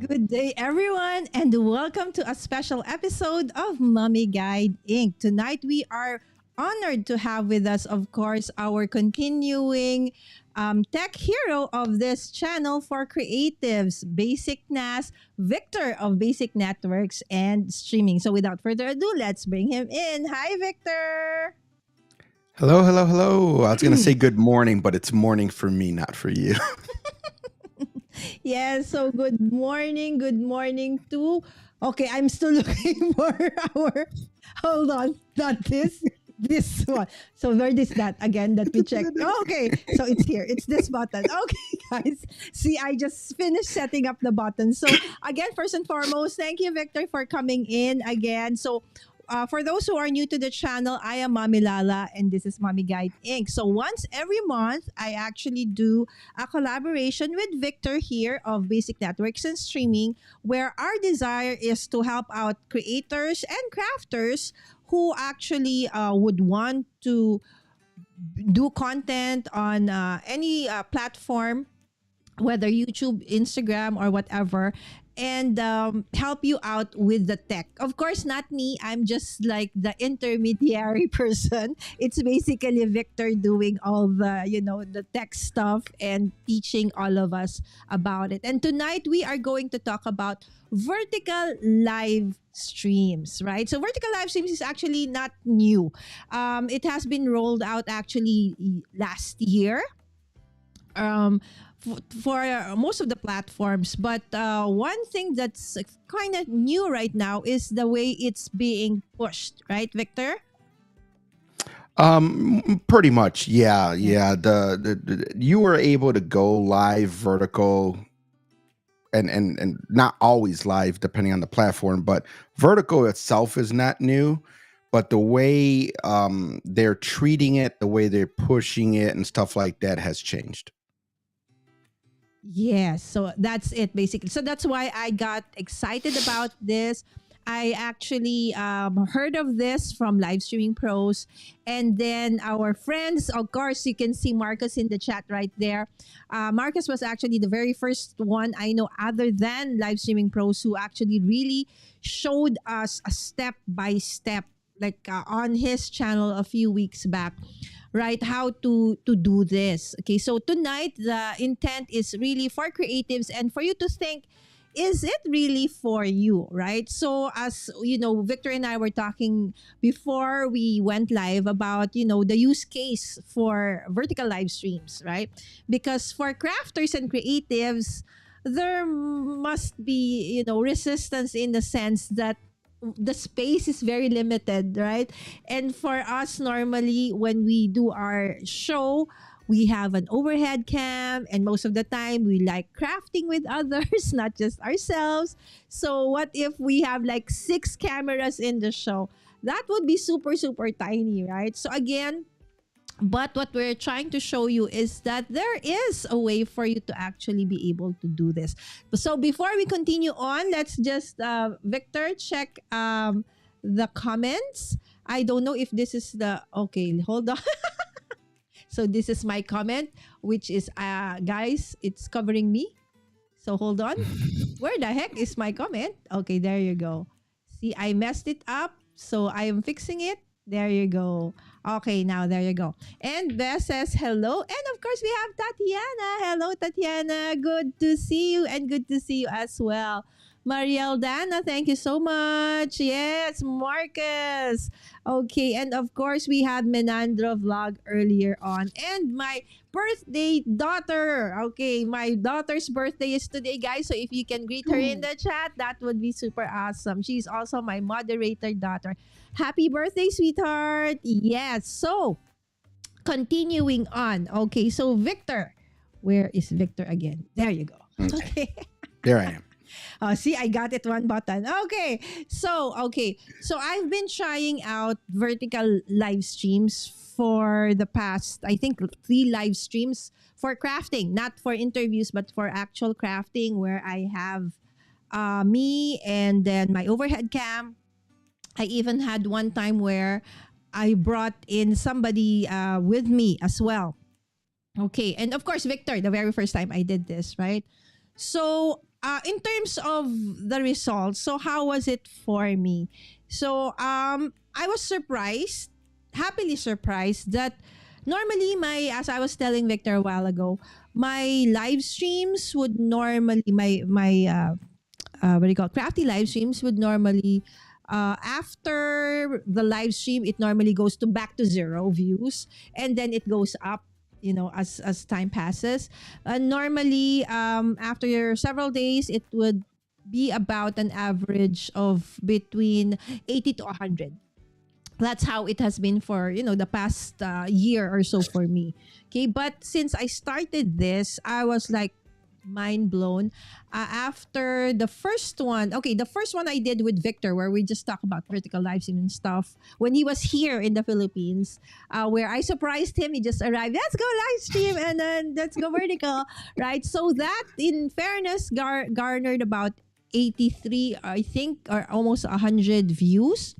Good day, everyone, and welcome to a special episode of Mommy Guide Inc. Tonight, we are honored to have with us, of course, our continuing tech hero of this channel for creatives, BASICNAS, Victor of Basic Networks and Streaming. So, without further ado, let's bring him in. Hi, Victor. Hello, hello, hello. I was going to say good morning, but it's morning for me, not for you. Yes, so good morning to. Okay, I'm still looking for our. Hold on, not this one. So where is that again that we checked? Okay, so it's here. It's this button. Okay, guys. See, I just finished setting up the button. So again, first and foremost, thank you, Victor, for coming in again. So for those who are new to the channel, I am Mommy Lala and this is Mommy Guide Inc. So once every month, I actually do a collaboration with Victor here of Basic Networks and Streaming, where our desire is to help out creators and crafters who actually would want to do content on any platform, whether YouTube, Instagram, or whatever, and help you out with the tech. Of course, not me. I'm just like the intermediary person. It's basically Victor doing all the tech stuff and teaching all of us about it. And tonight we are going to talk about vertical live streams, right? So vertical live streams is actually not new. It has been rolled out actually last year. For most of the platforms, but one thing that's kind of new right now is the way it's being pushed, right, Victor? Pretty much, yeah. The you were able to go live vertical, and not always live depending on the platform, but vertical itself is not new. But the way they're treating it, the way they're pushing it, and stuff like that has changed. Yes, so that's it basically. So that's why I got excited about this. I actually heard of this from Live Streaming Pros, and then our friends, of course, you can see Marcus in the chat right there. Marcus was actually the very first one I know other than Live Streaming Pros who actually really showed us a step by step, like on his channel a few weeks back, right, how to do this. Okay, so tonight the intent is really for creatives and for you to think, is it really for you, right? So as you know, Victor and I were talking before we went live about the use case for vertical live streams, right? Because for crafters and creatives, there must be resistance in the sense that the space is very limited, right? And for us, normally when we do our show, we have an overhead cam, and most of the time we like crafting with others, not just ourselves. So what if we have like 6 cameras in the show? That would be super, super tiny, right? So again, but what we're trying to show you is that there is a way for you to actually be able to do this. So before we continue on, let's just, Victor, check the comments. I don't know if this is okay, hold on. So this is my comment, which is, guys, it's covering me. So hold on. Where the heck is my comment? Okay, there you go. See, I messed it up. So I am fixing it. There you go. Okay, now there you go. And Beth says hello. And of course, we have Tatiana. Hello, Tatiana. Good to see you and good to see you as well. Mariel Dana, thank you so much. Yes, Marcus. Okay, and of course, we had Menandro vlog earlier on. And my birthday daughter. Okay, my daughter's birthday is today, guys. So if you can greet her in the chat, that would be super awesome. She's also my moderator daughter. Happy birthday, sweetheart. Yes. So, continuing on. Okay, so Victor. Where is Victor again? There you go. Okay. There I am. See, I got it one button. Okay. So I've been trying out vertical live streams for the past, I think, 3 live streams for crafting, not for interviews, but for actual crafting, where I have me and then my overhead cam. I even had one time where I brought in somebody with me as well. Okay. And of course, Victor, the very first time I did this, right? So in terms of the results, so how was it for me? So I was surprised, happily surprised that normally as I was telling Victor a while ago, my live streams would normally what do you call it? Crafty live streams would normally after the live stream it normally goes to back to 0 views, and then it goes up, as time passes. Normally after several days it would be about an average of between 80 to 100. That's how it has been for the past year or so for me. Okay, but since I started this, I was like mind blown after the first one. Okay, the first one I did with Victor, where we just talk about vertical live stream and stuff, when he was here in the Philippines, where I surprised him. He just arrived, let's go live stream, and then let's go vertical, right? So that, in fairness, garnered about 83, I think, or almost 100 views,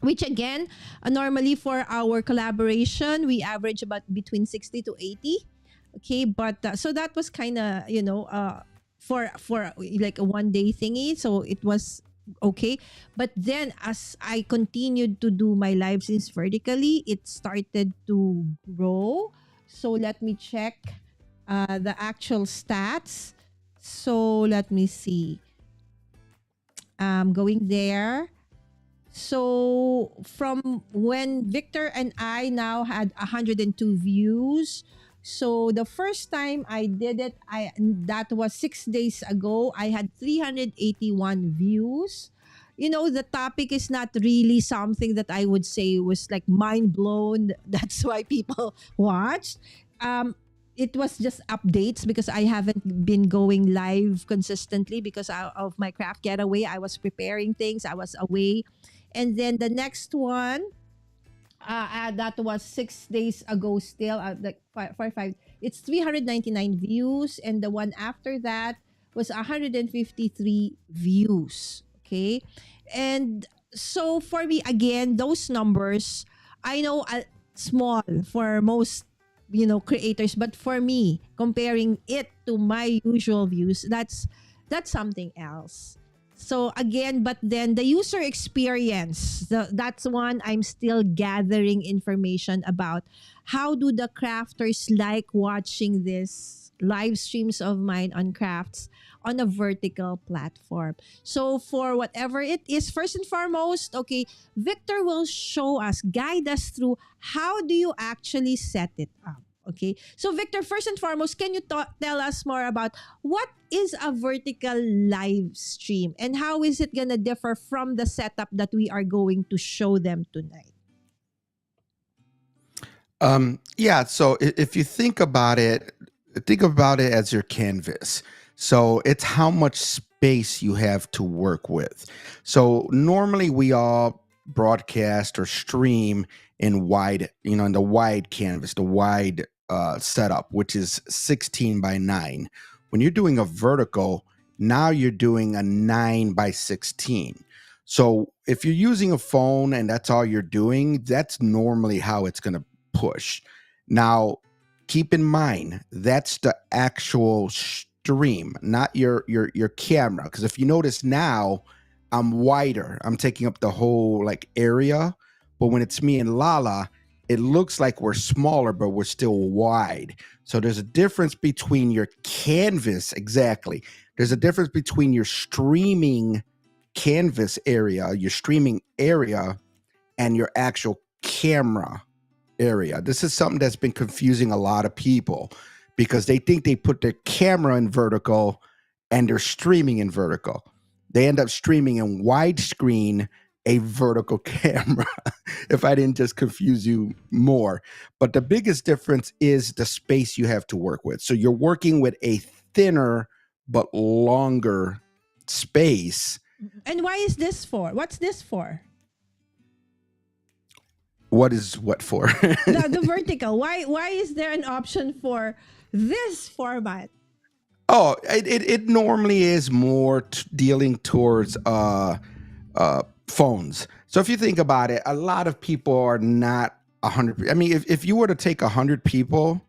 which again, normally for our collaboration, we average about between 60 to 80. Okay, but so that was kind of, for like a 1 day thingy. So it was okay. But then as I continued to do my live streams vertically, it started to grow. So let me check the actual stats. So let me see. Going there. So from when Victor and I now had 102 views. So the first time I did it, that was 6 days ago. I had 381 views. The topic is not really something that I would say was like mind blown. That's why people watched. It was just updates because I haven't been going live consistently because of my craft getaway. I was preparing things. I was away. And then the next one, that was 6 days ago still, like 5. It's 399 views. And the one after that was 153 views. Okay. And so for me, again, those numbers, I know small for most creators, but for me, comparing it to my usual views, that's something else. So again, but then the user experience, that's one I'm still gathering information about. How do the crafters like watching this live streams of mine on crafts on a vertical platform? So for whatever it is, first and foremost, okay, Victor will show us, guide us through how do you actually set it up. Okay, so Victor, first and foremost, can you tell us more about what is a vertical live stream and how is it going to differ from the setup that we are going to show them tonight? Yeah, so if you think about it as your canvas. So it's how much space you have to work with. So normally we all broadcast or stream in wide, in the wide canvas, the wide setup, which is 16 by 9. When you're doing a vertical, now you're doing a 9 by 16. So if you're using a phone and that's all you're doing, that's normally how it's going to push. Now, keep in mind, that's the actual stream, not your camera. Because if you notice now, I'm wider. I'm taking up the whole area. But when it's me and Lala, it looks like we're smaller, but we're still wide. So there's a difference between your canvas. Exactly. There's a difference between your streaming canvas area, your streaming area, and your actual camera area. This is something that's been confusing a lot of people because they think they put their camera in vertical and they're streaming in vertical. They end up streaming in widescreen, a vertical camera, if I didn't just confuse you more. But the biggest difference is the space you have to work with. So you're working with a thinner but longer space. And why is this for? What's this for? What is what for? the vertical. Why is there an option for this format? Oh, it normally is more dealing towards phones. So if you think about it, a lot of people are not 100. I mean, if you were to take 100 people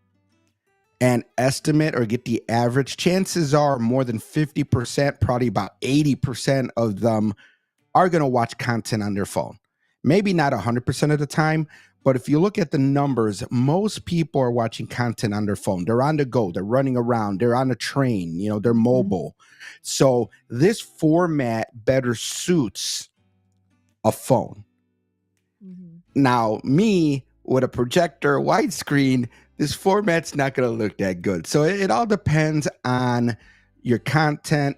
and estimate or get the average, chances are more than 50%, probably about 80% of them are going to watch content on their phone. Maybe not 100% of the time, but if you look at the numbers, most people are watching content on their phone. They're on the go, they're running around, they're on a train, they're mobile. So this format better suits a phone. Now, me with a projector, widescreen, this format's not going to look that good. So it all depends on your content,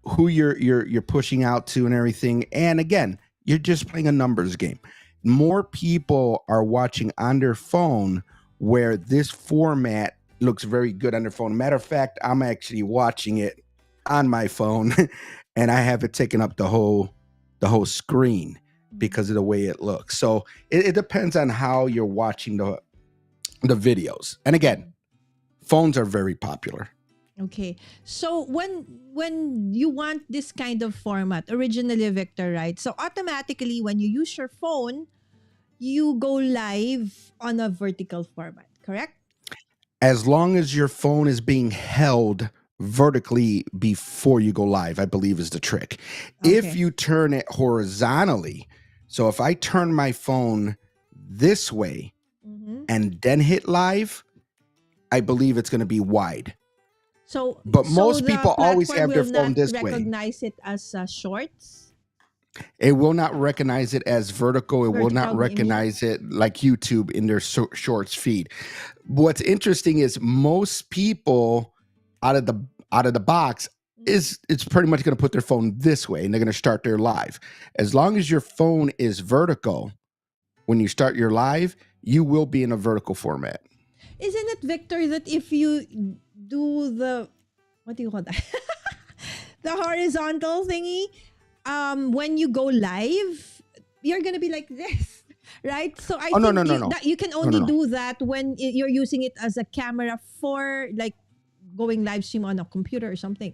who you're pushing out to and everything. And again, you're just playing a numbers game. More people are watching on their phone where this format looks very good on their phone. Matter of fact, I'm actually watching it on my phone and I have it taking up the whole screen because of the way it looks. So it depends on how you're watching the videos. And again, phones are very popular. Okay. So when you want this kind of format, originally, Victor, right? So automatically when you use your phone, you go live on a vertical format, correct? As long as your phone is being held vertically before you go live, I believe is the trick. Okay. If you turn it horizontally, so if I turn my phone this way and then hit live, I believe it's going to be wide. But most people always have their phone this way. Recognize it as shorts? It will not recognize it as vertical. It will not recognize it like YouTube in their shorts feed. What's interesting is most people out of the box it's pretty much going to put their phone this way and they're going to start their live. As long as your phone is vertical, when you start your live, you will be in a vertical format. Isn't it, Victor, that if you do the, what do you call that? The horizontal thingy, when you go live, you're going to be like this, right? So I think no. You can only do that when you're using it as a camera for like going live stream on a computer or something.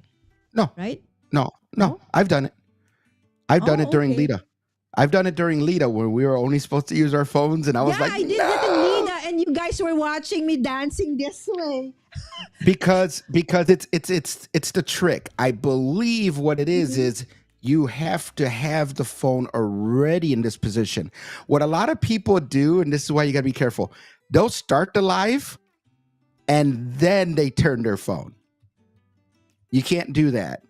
No. Right? No. I've done it. I've done it during Lita. I've done it during Lita when we were only supposed to use our phones, and I was like, I did it in Lita, and you guys were watching me dancing this way. because it's the trick. I believe what it is you have to have the phone already in this position. What a lot of people do, and this is why you got to be careful, they'll start the live and then they turn their phone. You can't do that.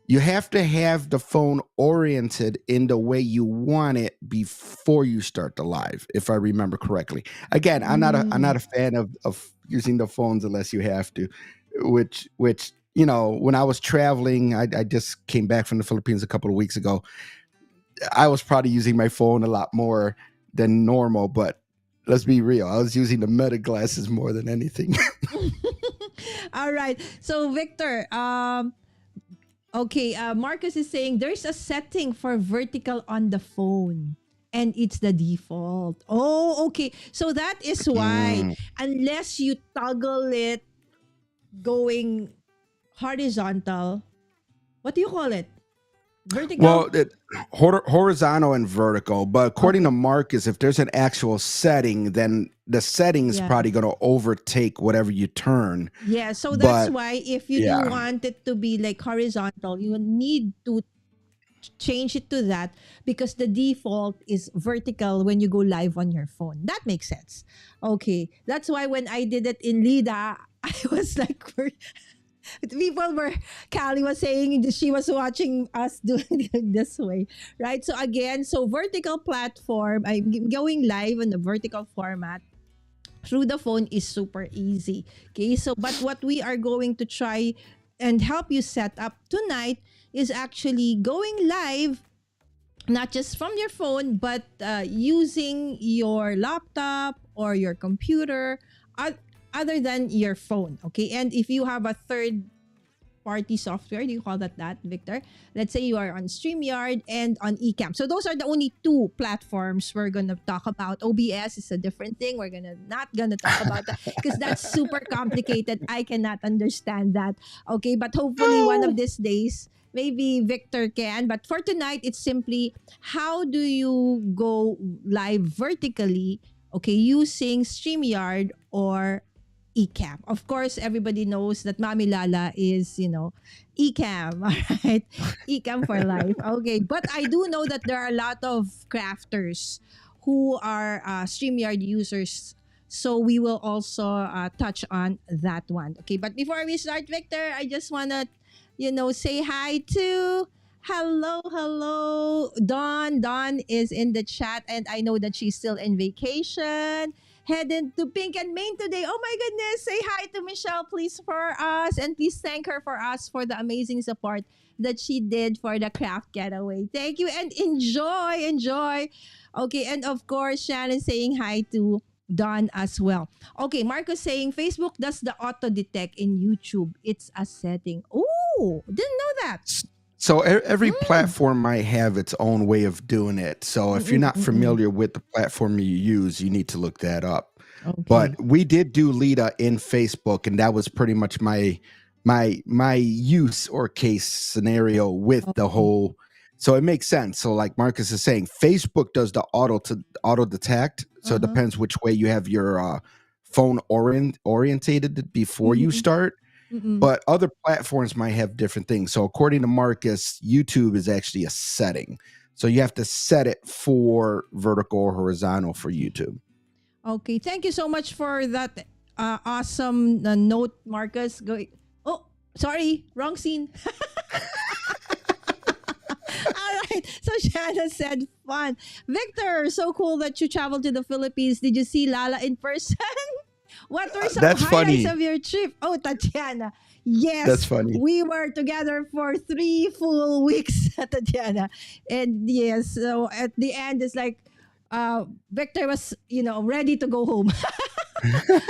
You have to have the phone oriented in the way you want it before you start the live, if I remember correctly. Again, I'm not a fan of using the phones unless you have to, which when I was traveling, I just came back from the Philippines a couple of weeks ago. I was probably using my phone a lot more than normal, but let's be real. I was using the Meta glasses more than anything. All right. So Victor, Marcus is saying there's a setting for vertical on the phone and it's the default. Oh, okay. So that is why unless you toggle it going horizontal, what do you call it? Vertical? Well, horizontal and vertical. But according to Marcus, if there's an actual setting, then the setting is probably going to overtake whatever you turn. Yeah, so that's why if you do want it to be like horizontal, you need to change it to that because the default is vertical when you go live on your phone. That makes sense. Okay, that's why when I did it in Lida, I was like... Callie was saying she was watching us doing it this way, right? So again, vertical platform, I'm going live in the vertical format through the phone is super easy. Okay, so but what we are going to try and help you set up tonight is actually going live, not just from your phone, but using your laptop or your computer, other than your phone, okay? And if you have a third-party software, do you call that, Victor? Let's say you are on StreamYard and on ECAMM. So those are the only two platforms we're going to talk about. OBS is a different thing. We're not going to talk about that because that's super complicated. I cannot understand that, okay? But hopefully one of these days, maybe Victor can. But for tonight, it's simply how do you go live vertically, okay, using StreamYard or ECAMM. Of course, everybody knows that Mami Lala is, ECAMM, all right? ECAMM for life. Okay, but I do know that there are a lot of crafters who are StreamYard users. So we will also touch on that one. Okay, but before we start, Victor, I just want to, say hi to hello, Dawn. Dawn is in the chat, and I know that she's still in vacation. Headed to Pink and Main today. Oh my goodness. Say hi to Michelle, please, for us. And please thank her for us for the amazing support that she did for the craft getaway. Thank you and enjoy. Okay, and of course, Shannon saying hi to Dawn as well. Okay, Marcos saying Facebook does the auto detect in YouTube. It's a setting. Oh, didn't know that. So every platform might have its own way of doing it. So if you're not familiar with the platform you use, you need to look that up. Okay. But we did do Lita in Facebook, and that was pretty much my use or case scenario with the whole. So it makes sense. So like Marcus is saying, Facebook does the auto detect. So it depends which way you have your phone orientated before you start. But other platforms might have different things. So according to Marcus, YouTube is actually a setting. So you have to set it for vertical or horizontal for YouTube. Okay. Thank you so much for that awesome note, Marcus. Oh, sorry. Wrong scene. All right. So Shanna said fun. Victor, so cool that you traveled to the Philippines. Did you see Lala in person? What were some highlights of your trip? Oh, Tatiana. Yes. That's funny. We were together for 3 full weeks, Tatiana. And yes, so at the end, it's like Victor was, ready to go home.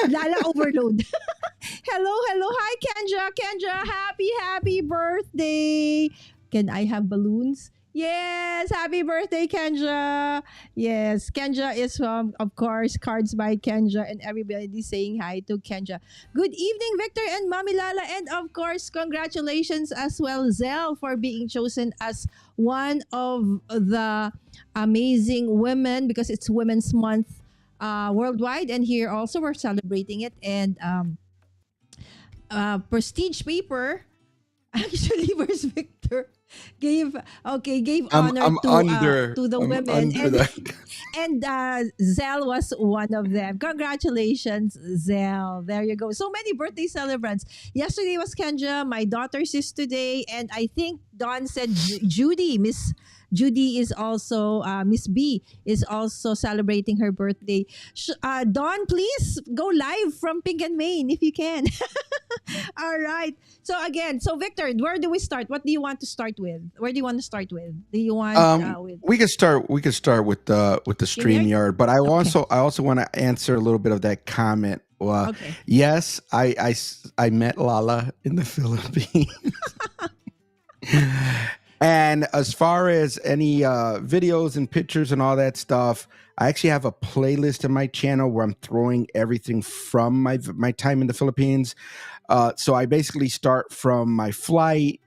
Lala overload. Hello. Hi, Kendra. Kendra, happy birthday. Can I have balloons? Yes, happy birthday, Kendra. Yes, Kendra is from, of course, Cards by Kendra, and everybody saying hi to Kendra. Good evening, Victor and Mami Lala, and of course, congratulations as well, Zell, for being chosen as one of the amazing women, because it's Women's Month worldwide, and here also we're celebrating it. And Prestige Paper, actually, where's Victor? Gave honor to the women, and Zell was one of them. Congratulations, Zell. There you go. So many birthday celebrants. Yesterday was Kendra. My daughter's is today, and I think Dawn said Judy. Miss Judy is also Miss B is also celebrating her birthday. Dawn, please go live from Pink and Main if you can. All right. So Victor, where do we start? What do you want to start with? Where do you want to start with? Do you want with? We could start with the StreamYard, but I also want to answer a little bit of that comment. Well, okay. Yes, I met Lala in the Philippines. And as far as any videos and pictures and all that stuff, I actually have a playlist in my channel where I'm throwing everything from my time in the Philippines. So I basically start from my flight,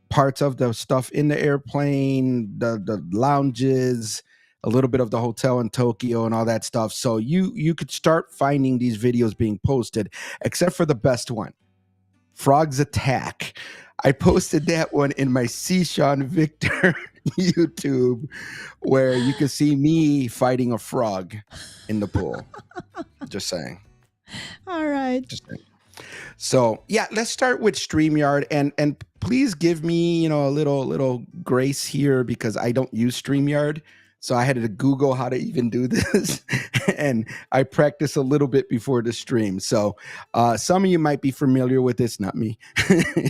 parts of the stuff in the airplane, the lounges, a little bit of the hotel in Tokyo and all that stuff. So you could start finding these videos being posted, except for the best one, Frogs Attack. I posted that one in my Sean Victor YouTube, where you can see me fighting a frog in the pool. Just saying. All right. Just saying. So yeah, let's start with StreamYard, and please give me a little grace here, because I don't use StreamYard. So I had to Google how to even do this, and I practiced a little bit before the stream. So some of you might be familiar with this, not me,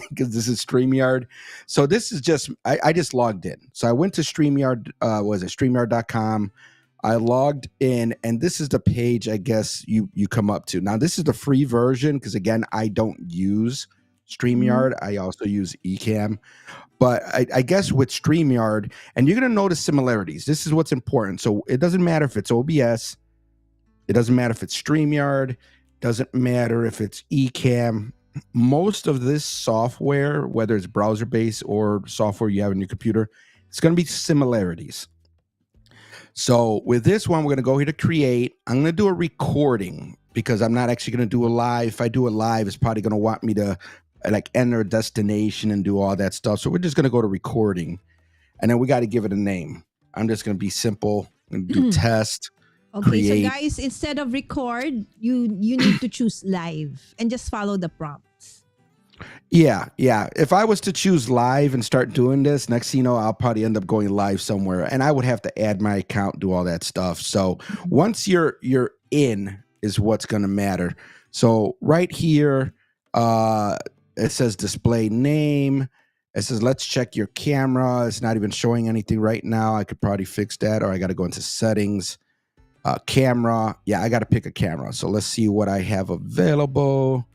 because this is StreamYard. So this is just, I just logged in. So I went to StreamYard, StreamYard.com. I logged in, and this is the page I guess you come up to. Now, this is the free version, because again, I don't use StreamYard. I also use ECAMM. But I guess with StreamYard, and you're going to notice similarities. This is what's important. So it doesn't matter if it's OBS. It doesn't matter if it's StreamYard. Doesn't matter if it's ECAMM. Most of this software, whether it's browser-based or software you have on your computer, it's going to be similarities. So with this one, we're going to go here to create. I'm going to do a recording. because I'm not actually going to do a live. If I do a live, it's probably going to want me to like enter a destination and do all that stuff. So we're just going to go to recording, and then we got to give it a name. I'm just going to be simple and do test. Okay, create. so guys, instead of record, you need to choose live and just follow the prompts. Yeah. If I was to choose live and start doing this, next thing you know, I'll probably end up going live somewhere, and I would have to add my account, do all that stuff. So once you're in, is what's going to matter. So right here, it says display name. It says let's check your camera. It's not even showing anything right now. I could probably fix that, or I got to go into settings. Camera. Yeah, I got to pick a camera. So let's see what I have available.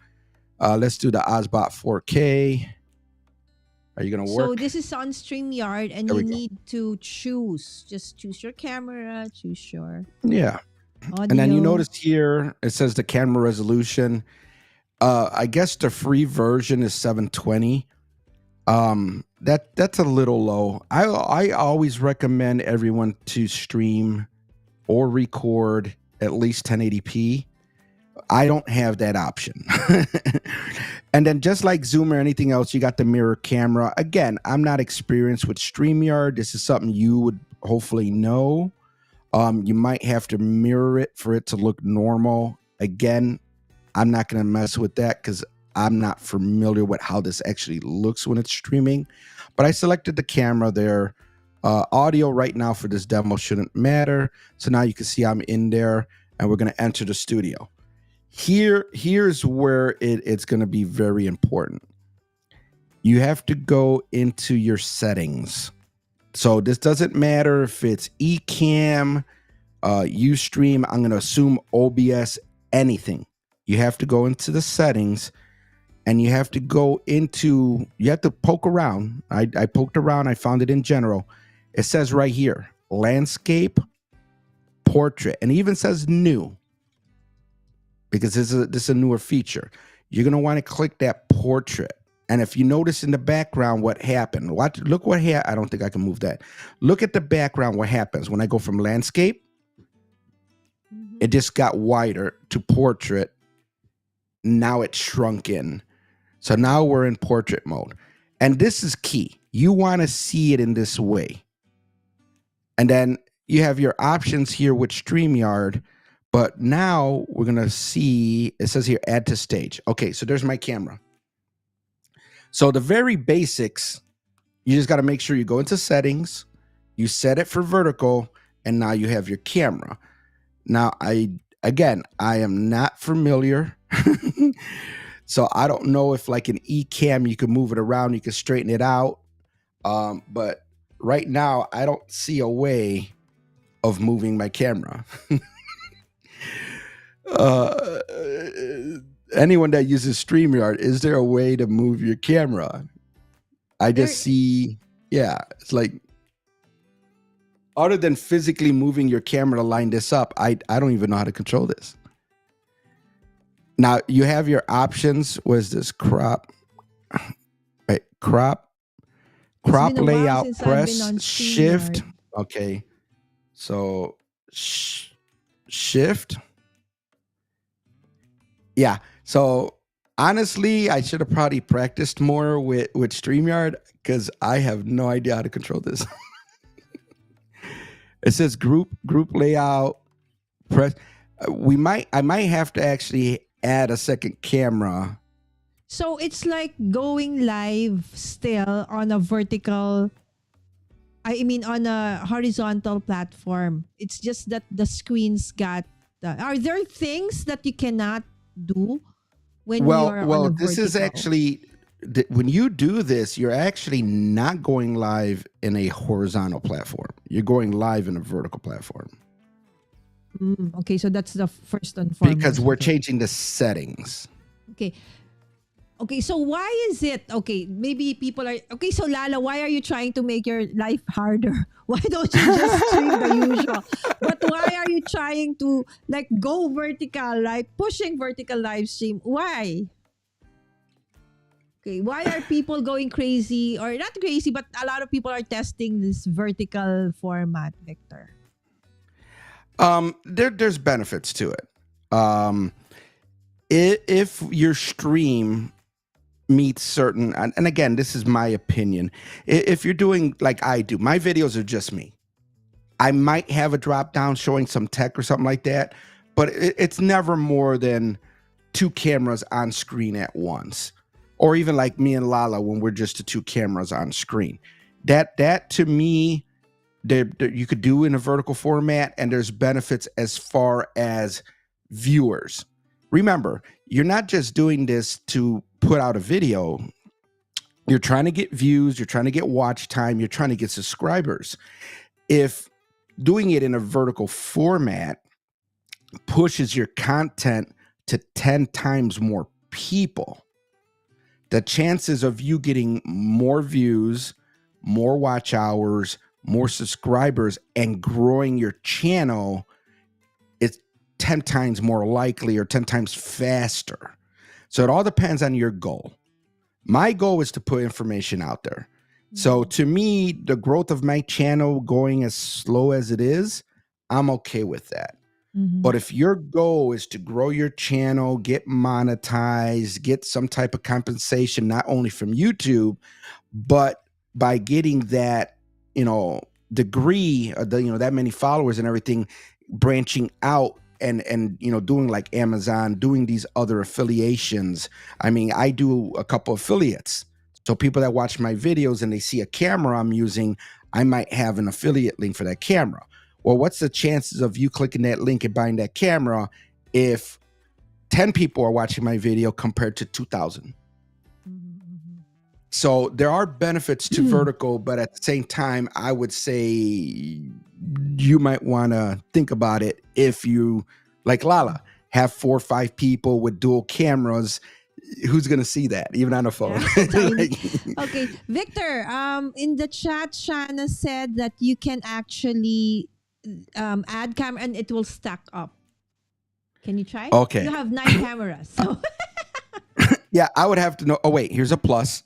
Let's do the Osbot 4K. Are you going to work? So this is on StreamYard, and you need to choose. Just choose your camera, choose your audio. And then you notice here, it says the camera resolution. I guess the free version is 720. That's a little low. I always recommend everyone to stream or record at least 1080p. I don't have that option. And then just like Zoom or anything else, you got the mirror camera. Again, I'm not experienced with StreamYard. This is something you would hopefully know. You might have to mirror it for it to look normal. Again, I'm not going to mess with that because I'm not familiar with how this actually looks when it's streaming. But I selected the camera there. Audio right now for this demo shouldn't matter. So now you can see I'm in there, and we're going to enter the studio. Here's where it's going to be very important. You have to go into your settings. So this doesn't matter if it's ECAMM, Ustream, I'm going to assume OBS, anything. You have to go into the settings, and you have to go into, you have to poke around. I poked around. I found it in general. It says right here, landscape, portrait, and it even says new, because this is a newer feature. You're going to want to click that portrait. And if you notice in the background what happened, look what happened. I don't think I can move that. Look at the background, what happens. When I go from landscape, it just got wider to portrait. Now it shrunk in. So now we're in portrait mode. And this is key. You want to see it in this way. And then you have your options here with StreamYard. But now we're going to see, it says here, add to stage. Okay, so there's my camera. So the very basics, you just got to make sure you go into settings, you set it for vertical, and now you have your camera. Now, I am not familiar. So I don't know if like an ECAMM, you can move it around, you can straighten it out. But right now, I don't see a way of moving my camera. Anyone that uses StreamYard, is there a way to move your camera? I just see, it's like, other than physically moving your camera to line this up, I don't even know how to control this. Now you have your options. What is this? Crop layout, press shift. Okay. So shift. Yeah. So honestly, I should have probably practiced more with StreamYard because I have no idea how to control this. It says group layout, press. I might have to actually add a second camera. So it's like going live still on a vertical, on a horizontal platform. It's just that the screens got, are there things that you cannot do when you're on a vertical? This is actually, when you do this, you're actually not going live in a horizontal platform. You're going live in a vertical platform. Okay, so that's the first and foremost. Because we're changing the settings. Okay, so why is it, maybe people are, so Lala, why are you trying to make your life harder? Why don't you just stream the usual? But why are you trying to like go vertical, like pushing vertical live stream? Why? Okay, why are people going crazy, or not crazy, but a lot of people are testing this vertical format, Victor? There's benefits to it. If your stream meets certain, and again, this is my opinion. If you're doing like I do, my videos are just me. I might have a drop down showing some tech or something like that, but it's never more than 2 cameras on screen at once. Or even like me and Lala when we're just the 2 cameras on screen. That to me, you could do in a vertical format, and there's benefits as far as viewers. Remember, you're not just doing this to put out a video. You're trying to get views, you're trying to get watch time, you're trying to get subscribers. If doing it in a vertical format pushes your content to 10 times more people, the chances of you getting more views, more watch hours, more subscribers, and growing your channel is 10 times more likely or 10 times faster. So it all depends on your goal. My goal is to put information out there. So to me, the growth of my channel going as slow as it is, I'm okay with that. But if your goal is to grow your channel, get monetized, get some type of compensation, not only from YouTube, but by getting that, degree, that many followers and everything, branching out and doing like Amazon, doing these other affiliations. I mean, I do a couple affiliates. So people that watch my videos and they see a camera I'm using, I might have an affiliate link for that camera. Well, what's the chances of you clicking that link and buying that camera if 10 people are watching my video compared to 2,000? So there are benefits to vertical, but at the same time, I would say you might want to think about it if you, like Lala, have 4 or 5 people with dual cameras. Who's going to see that, even on a phone? Yeah, okay. Victor, in the chat, Shana said that you can actually add camera and it will stack up. Can you try? Okay. You have 9 cameras. So. Yeah, I would have to know. Oh, wait, here's a plus.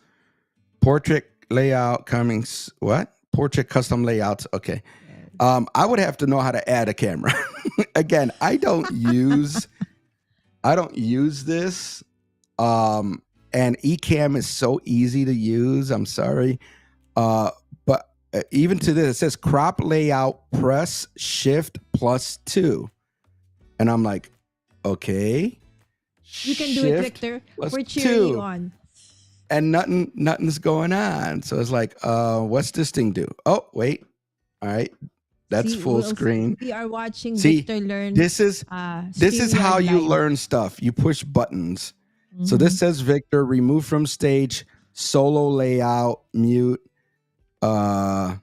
Portrait layout coming. What? Portrait custom layouts. Okay. I would have to know how to add a camera. Again, I don't use this. And ECAMM is so easy to use. I'm sorry. But even to this, it says crop layout, press shift +2. And I'm like, okay. You can do it, Victor. We're cheering you on. And nothing's going on. So it's like, what's this thing do? Oh, wait. All right. That's full screen. We are watching Victor learn. This is how you learn stuff. You push buttons. So this says Victor, remove from stage, solo layout, mute. It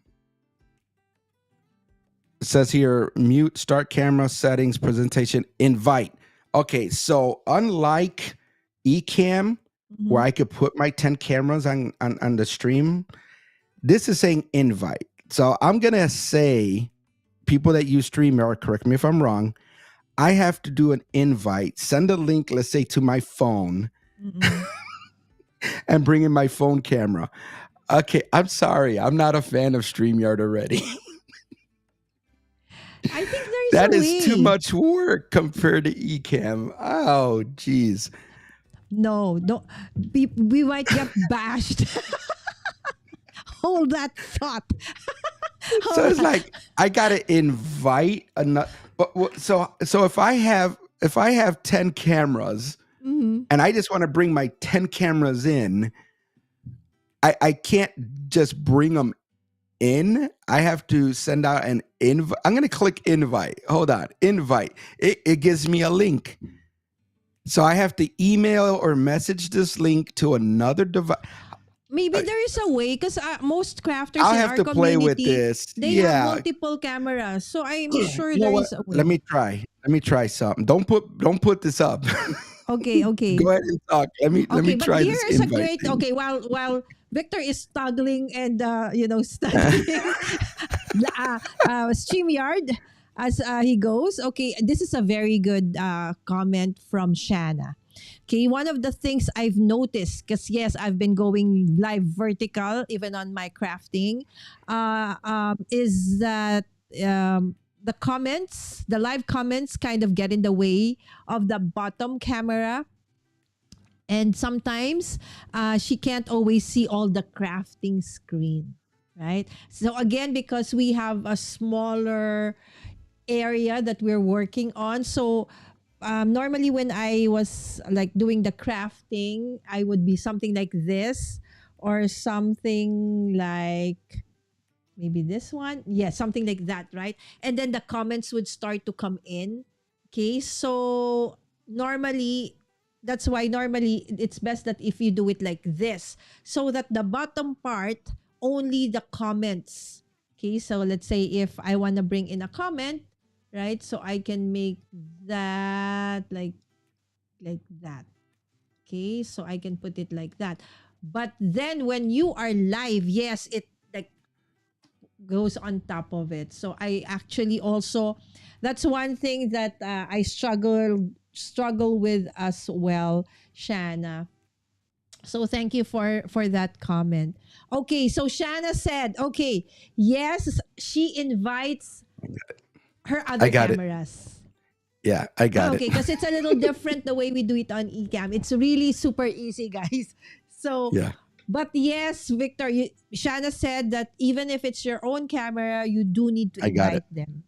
says here, mute, start camera, settings, presentation, invite. Okay, so unlike ECAMM, where I could put my 10 cameras on the stream, this is saying invite. So I'm going to say, people that use StreamYard, correct me if I'm wrong, I have to do an invite, send a link, let's say, to my phone, and bring in my phone camera. Okay, I'm sorry. I'm not a fan of StreamYard already. I think there's that is too much work compared to ECAMM. Oh, geez. No, we might get bashed. Hold that thought. So it's like I gotta invite another. But so if I have 10 cameras and I just want to bring my 10 cameras in, I can't just bring them in. I have to send out an invite. I'm gonna click invite. Hold on, invite. It gives me a link. So I have to email or message this link to another device. Maybe there is a way, because most crafters I'll in have our to community, play with this. They have multiple cameras. So I'm sure there is a way. Let me try something. Don't put this up. Okay. Go ahead and talk. Let me try this invite. Okay, while Victor is toggling and studying StreamYard as he goes. Okay, this is a very good comment from Shanna. Okay, one of the things I've noticed, because yes, I've been going live vertical even on my crafting, is that the comments, the live comments kind of get in the way of the bottom camera. And sometimes she can't always see all the crafting screen, right? So again, because we have a smaller area that we're working on, so normally when I was like doing the crafting, I would be something like this or something like maybe this one. Yeah, something like that, right? And then the comments would start to come in. Okay, so normally, that's why normally it's best that if you do it like this, so that the bottom part, only the comments. Okay, so let's say if I want to bring in a comment, right? So I can make that like that. Okay, so I can put it like that. But then when you are live, yes, it like goes on top of it. So I actually also, that's one thing that I struggle with as well, Shanna. So thank you for that comment. Okay, so Shanna said, okay, yes, she invites her I other got it. cameras. Yeah, I got Okay, it. because it's a little different the way we do it on ECAMM. It's really super easy, guys. So, Yeah, but yes, Victor, Shanna said that even if it's your own camera, you do need to I got it. invite them.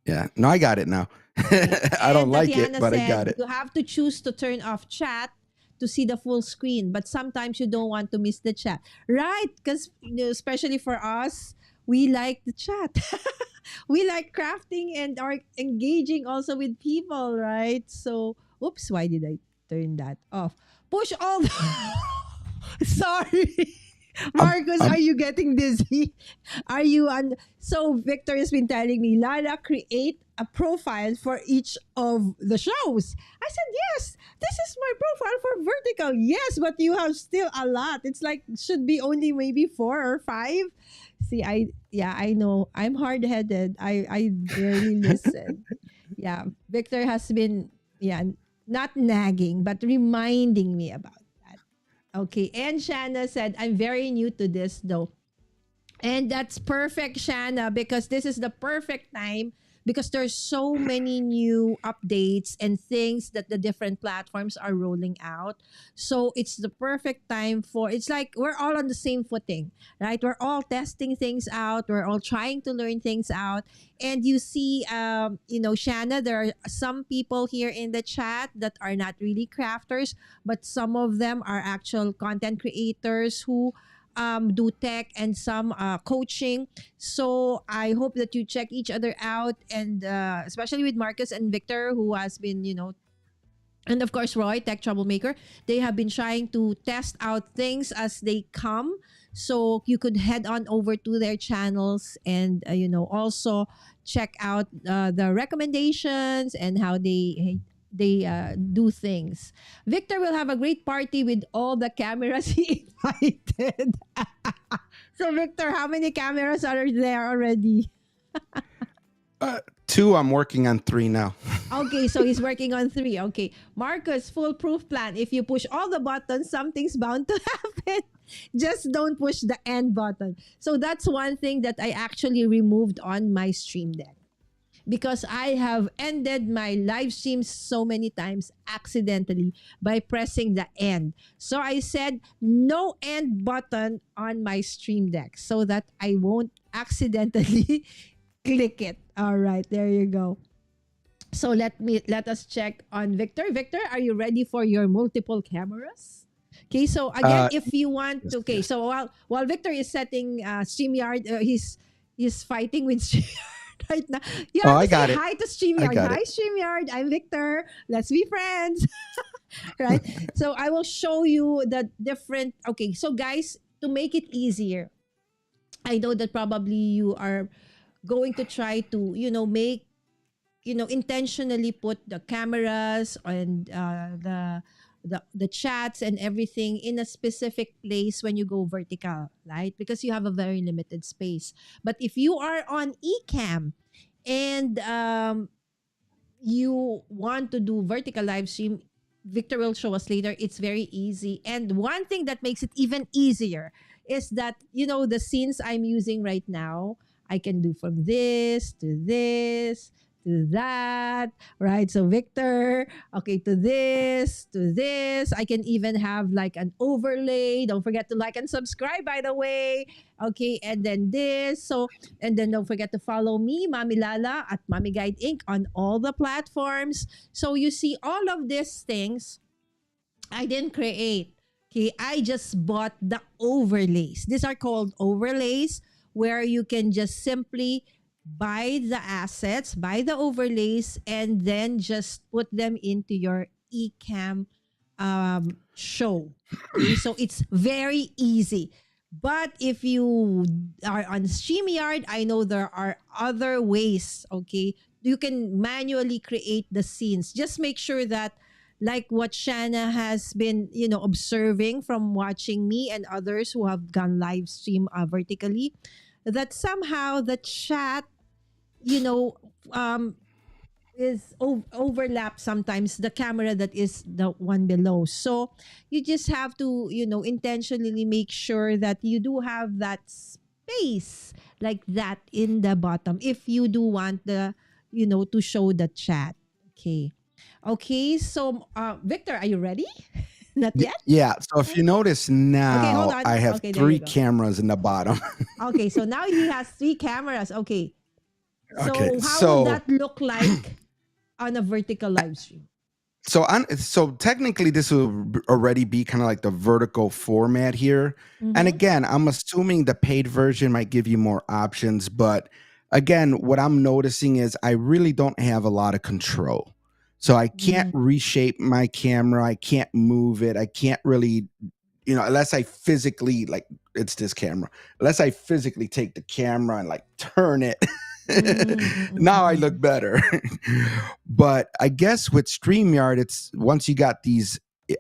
Yeah. No, I got it now. Okay. I don't And like it, Tatiana but I got said it. you have to choose to turn off chat to see the full screen, but sometimes you don't want to miss the chat. Right? Because especially for us, we like the chat. We like crafting and are engaging also with people, right? So, oops, why did I turn that off? Push all the Sorry. I'm, Marcus, I'm, are you getting dizzy? Are you on? So Victor has been telling me, Lala, create a profile for each of the shows. I said, yes, this is my profile for vertical. Yes, but you have still a lot. It's like, should be only maybe 4 or 5. See, I know. I'm hard headed. I barely listen. Yeah. Victor has been, yeah, not nagging, but reminding me about that. Okay. And Shanna said, I'm very new to this though. And that's perfect, Shanna, because this is the perfect time because there's so many new updates and things that the different platforms are rolling out. So it's the perfect time for, it's like we're all on the same footing, right? We're all testing things out. We're all trying to learn things out. And you see, Shanna, there are some people here in the chat that are not really crafters, but some of them are actual content creators who do tech and some coaching. So I hope that you check each other out, and especially with Marcus and Victor, who has been, and of course Roy, tech troublemaker. They have been trying to test out things as they come. So you could head on over to their channels and also check out the recommendations and how they do things. Victor will have a great party with all the cameras he invited. So Victor, how many cameras are there already? 2. I'm working on 3 now. Okay, so he's working on 3. Okay. Marcus, foolproof plan. If you push all the buttons, something's bound to happen. Just don't push the end button. So that's one thing that I actually removed on my stream deck, because I have ended my live streams so many times accidentally by pressing the end. So I said no end button on my stream deck so that I won't accidentally click it. All right, there you go. So let us check on Victor. Victor, are you ready for your multiple cameras? Okay, so again, if you want, Yes, okay, yes. so while Victor is setting StreamYard, he's fighting with StreamYard right now. You Oh, have I to say got it. hi to I StreamYard. got Hi, it. StreamYard. I'm Victor. Let's be friends. Right? So I will show you the different. Okay, so guys, to make it easier, I know that probably you are going to try to, make, intentionally put the cameras and the chats and everything in a specific place when you go vertical, right? Because you have a very limited space. But if you are on ECAMM and you want to do vertical live stream, Victor will show us later. It's very easy. And one thing that makes it even easier is that, the scenes I'm using right now, I can do from this to that, right? So Victor, okay, to this. I can even have like an overlay. Don't forget to like and subscribe, by the way. Okay, and then this. So, and then don't forget to follow me, Mami Lala, at Mami Guide Inc. on all the platforms. So you see all of these things I didn't create. Okay, I just bought the overlays. These are called overlays where you can just simply buy the assets, buy the overlays, and then just put them into your eCam show. Okay, so it's very easy. But if you are on StreamYard, I know there are other ways, okay? You can manually create the scenes. Just make sure that like what Shanna has been, observing from watching me and others who have gone live stream vertically, that somehow the chat, you know, um, is overlap sometimes the camera that is the one below. So you just have to, intentionally make sure that you do have that space like that in the bottom if you do want the, to show the chat. Okay. Okay, so Victor, are you ready? Not yet? Yeah. So if you notice Okay, hold now, on. I have Okay, there you three go. cameras in the bottom. Okay, so now he has 3 cameras. Okay. So Okay. how would that look like on a vertical live stream? So technically this will already be kind of like the vertical format here. And again, I'm assuming the paid version might give you more options, but again, what I'm noticing is I really don't have a lot of control. So I can't reshape my camera, I can't move it, I can't really, unless I physically, like, it's this camera, unless I physically take the camera and like turn it. Now I look better. But I guess with StreamYard, it's once you got these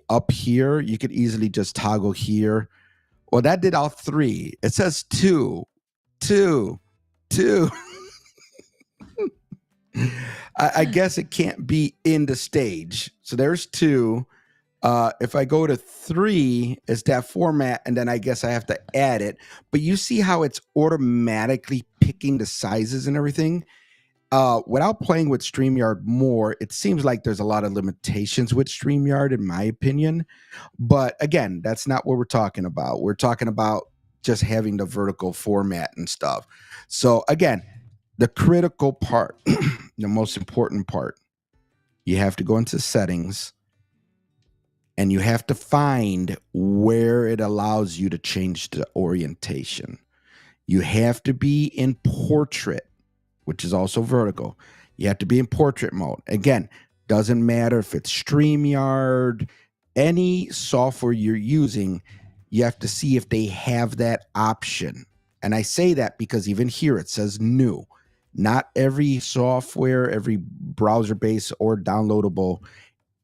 up here, you could easily just toggle here. Well, that did all 3. It says 2. I guess it can't be in the stage. So there's 2. If I go to 3, it's that format, and then I guess I have to add it. But you see how it's automatically picking the sizes and everything? Without playing with StreamYard more, it seems like there's a lot of limitations with StreamYard, in my opinion. But again, that's not what we're talking about. We're talking about just having the vertical format and stuff. So again, the critical part, the most important part, you have to go into settings and you have to find where it allows you to change the orientation. You have to be in portrait, which is also vertical. You have to be in portrait mode. Again, doesn't matter if it's StreamYard, any software you're using, you have to see if they have that option. And I say that because even here it says new. Not every software, every browser-based or downloadable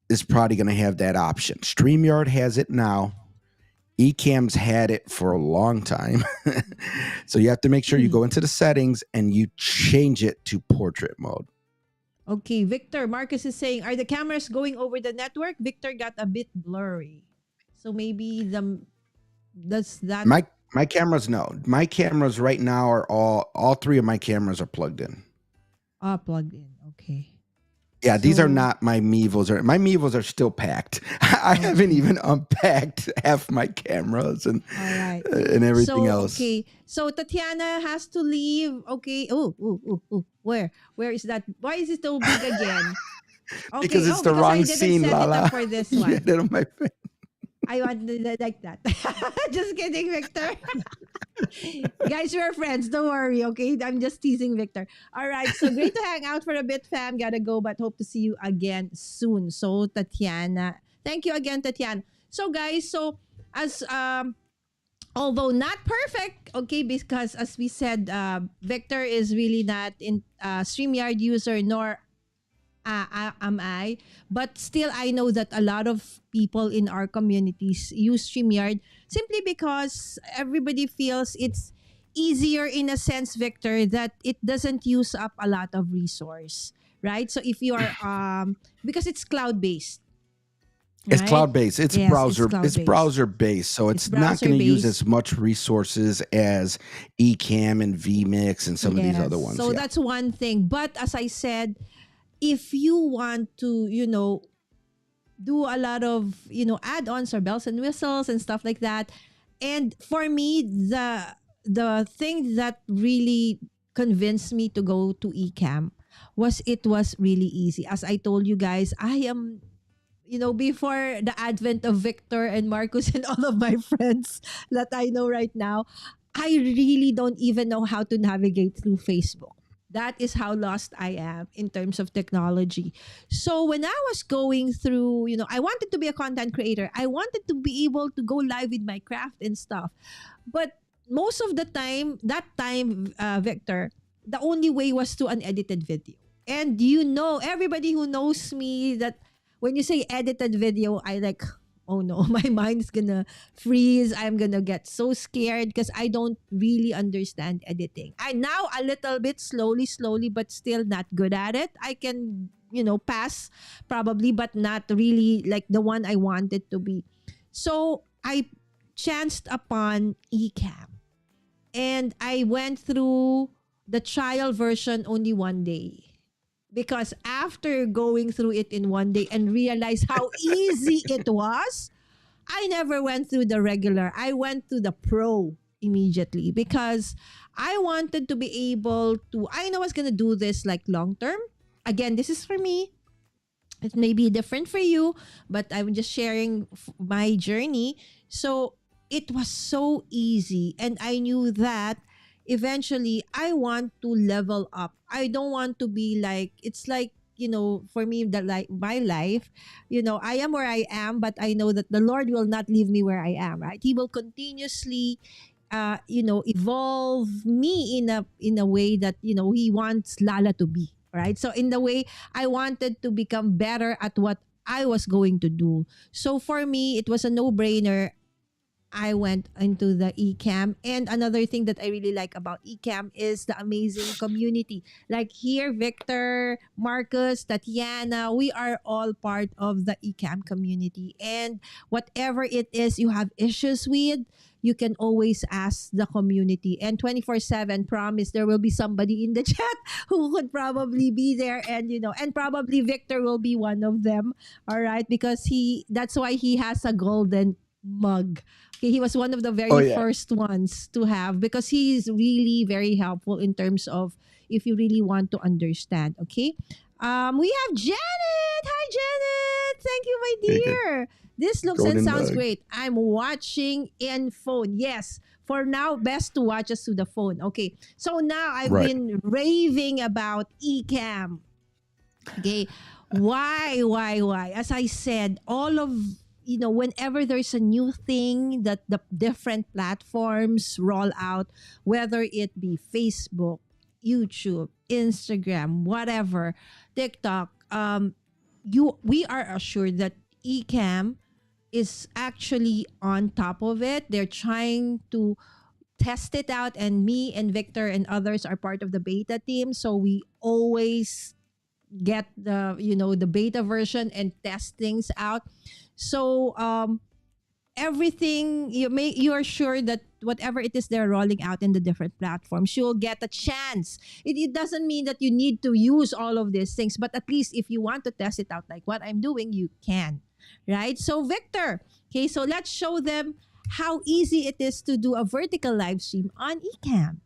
is probably going to have that option. StreamYard has it now. ECAM's had it for a long time. So you have to make sure you go into the settings and you change it to portrait mode. Okay, Victor, Marcus is saying, are the cameras going over the network? Victor got a bit blurry. So maybe does that... My cameras, no. My cameras right now are all 3 of my cameras are plugged in. Plugged in. Okay. Yeah, these are not my Mevos. My Mevos are still packed. I haven't even unpacked half my cameras and everything else. Okay, so Tatiana has to leave. Okay. Oh. Where is that? Why is it so big again? Okay. Because it's the wrong scene, Lala. For this one. Yeah, that on my face. I want like that. Just kidding, Victor. Guys, we're friends. Don't worry, okay? I'm just teasing Victor. All right. So great to hang out for a bit, fam. Gotta go, but hope to see you again soon. So, Tatiana. Thank you again, Tatiana. So, guys, as although not perfect, okay, because as we said, Victor is really not in StreamYard user, nor am I. But still, I know that a lot of people in our communities use StreamYard simply because everybody feels it's easier in a sense, Victor, that it doesn't use up a lot of resource, right? So if you are, because it's cloud-based. It's right? cloud based. It's Yes, it's browser. cloud It's based. browser based. So It's it's not browser going to use based. as much resources as ECAMM and vMix and some of these Yes. other ones. So Yeah. that's one thing. But as I said, if you want to, do a lot of, add-ons or bells and whistles and stuff like that. And for me, the thing that really convinced me to go to eCam was it was really easy. As I told you guys, I am before the advent of Victor and Marcus and all of my friends that I know right now, I really don't even know how to navigate through Facebook. That is how lost I am in terms of technology. So when I was going through, I wanted to be a content creator. I wanted to be able to go live with my craft and stuff. But most of the time, that time, Victor, the only way was to an edited video. And everybody who knows me that when you say edited video, I like, oh no, my mind is gonna freeze. I'm gonna get so scared because I don't really understand editing. I now a little bit slowly, but still not good at it. I can, pass probably, but not really like the one I wanted to be. So I chanced upon eCam and I went through the trial version only one day. Because after going through it in one day and realized how easy it was, I never went through the regular. I went to the pro immediately because I wanted to be able to. I know I was going to do this like long term. Again, this is for me. It may be different for you, but I'm just sharing my journey. So it was so easy. And I knew that eventually I want to level up. I don't want to be like, it's like, for me, that like my life, I am where I am, but I know that the Lord will not leave me where I am, right? He will continuously evolve me in a way that he wants Lala to be, right? So in the way I wanted to become better at what I was going to do. So for me, it was a no-brainer. I went into the eCam. And another thing that I really like about eCam is the amazing community. Like here, Victor, Marcus, Tatiana, we are all part of the eCam community. And whatever it is you have issues with, you can always ask the community. And 24/7, promise there will be somebody in the chat who could probably be there. And, and probably Victor will be one of them. All right. Because that's why he has a golden mug. Okay, he was one of the Oh very yeah. first ones to have because he is really very helpful in terms of if you really want to understand. Okay, we have Janet. Hi, Janet. Thank you, my dear. This looks and Golden sounds bug. great. I'm watching in phone. Yes, for now, best to watch us through the phone. Okay, so now I've Right. been raving about eCam. Okay, why? As I said, all of whenever there's a new thing that the different platforms roll out, whether it be Facebook, YouTube, Instagram, whatever, TikTok, we are assured that eCam is actually on top of it. They're trying to test it out, and me and Victor and others are part of the beta team, so we always get the beta version and test things out. So everything you're sure that whatever it is they're rolling out in the different platforms, you'll get a chance. It doesn't mean that you need to use all of these things, but at least if you want to test it out like what I'm doing, you can, right? So Victor, okay, so let's show them how easy it is to do a vertical live stream on eCam.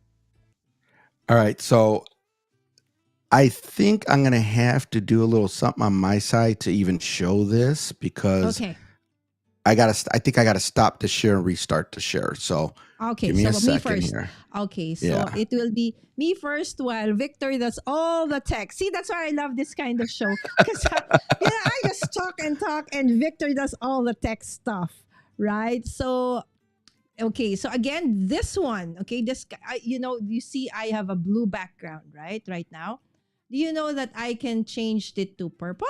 All right. So I think I'm going to have to do a little something on my side to even show this because Okay. I think I got to stop the share and restart the share. So Okay, give me so a me second first. here. Okay, so Yeah. it will be me first while Victor does all the tech. See, that's why I love this kind of show. Because I just talk and Victor does all the tech stuff, right? So, okay, so again, this one, okay, you see I have a blue background, right now. Do you know that I can change it to purple?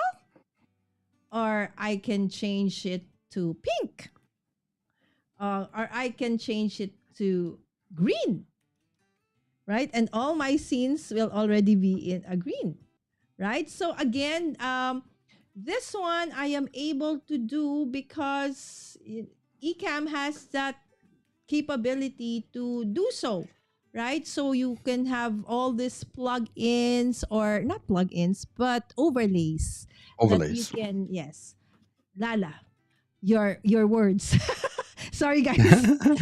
Or I can change it to pink? Or I can change it to green, right? And all my scenes will already be in a green, right? So again, this one I am able to do because ECAMM has that capability to do so, right? So you can have all these plugins, or not plugins, but overlays that you Overlays. can, yes. Lala, your words. Sorry guys,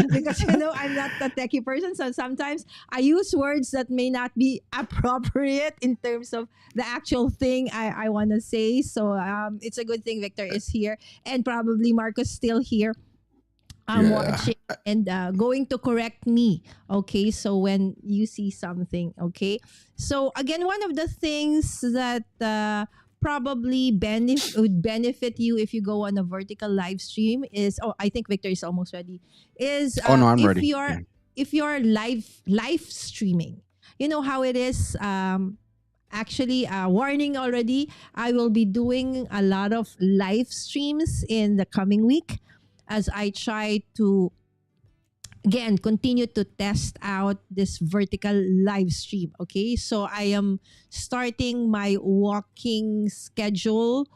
because I'm not a techie person, so sometimes I use words that may not be appropriate in terms of the actual thing I want to say. So it's a good thing Victor is here, and probably Marcos still here, Yeah. watching and going to correct me. Okay, so when you see something, okay. So again, one of the things that probably would benefit you if you go on a vertical live stream is, oh, I think Victor is almost ready. Is Oh no, I'm ready. Yeah. if you're live streaming, you know how it is. Actually, warning already, I will be doing a lot of live streams in the coming week as I try to, again, continue to test out this vertical live stream. Okay, so I am starting my walking schedule,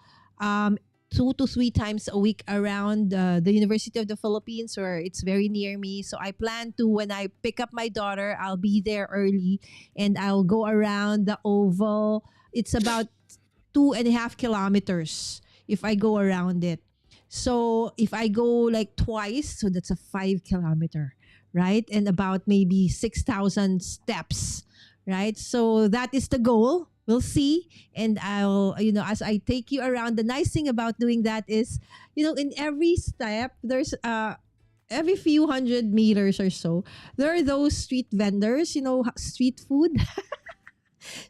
2 to 3 times a week around the University of the Philippines, where it's very near me. So I plan to, when I pick up my daughter, I'll be there early and I'll go around the oval. It's about 2.5 kilometers if I go around it. So if I go like twice, so that's a 5 kilometer, right? And about maybe 6,000 steps, right? So that is the goal. We'll see. And I'll, as I take you around, the nice thing about doing that is, in every step, there's every few hundred meters or so, there are those street vendors, street food.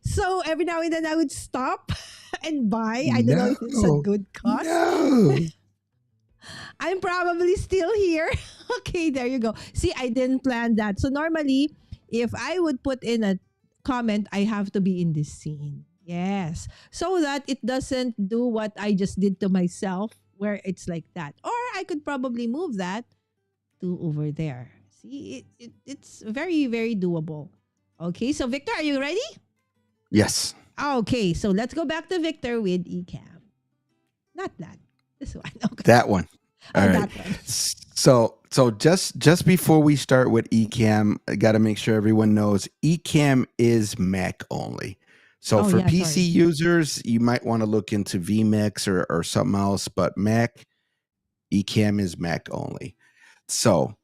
So every now and then I would stop and buy. I don't know if it's a No. good cost. No. I'm probably still here. Okay, there you go. See, I didn't plan that. So normally, if I would put in a comment, I have to be in this scene. Yes. So that it doesn't do what I just did to myself, where it's like that. Or I could probably move that to over there. See, it's very, very doable. Okay, so Victor, are you ready? Yes. Okay, so let's go back to Victor with ECAMM. Not that. This one. Okay. That one. All right. That one. So just before we start with ECAMM, I got to make sure everyone knows ECAMM is Mac only. So for PC users, you might want to look into vMix or something else, but Mac, ECAMM is Mac only. So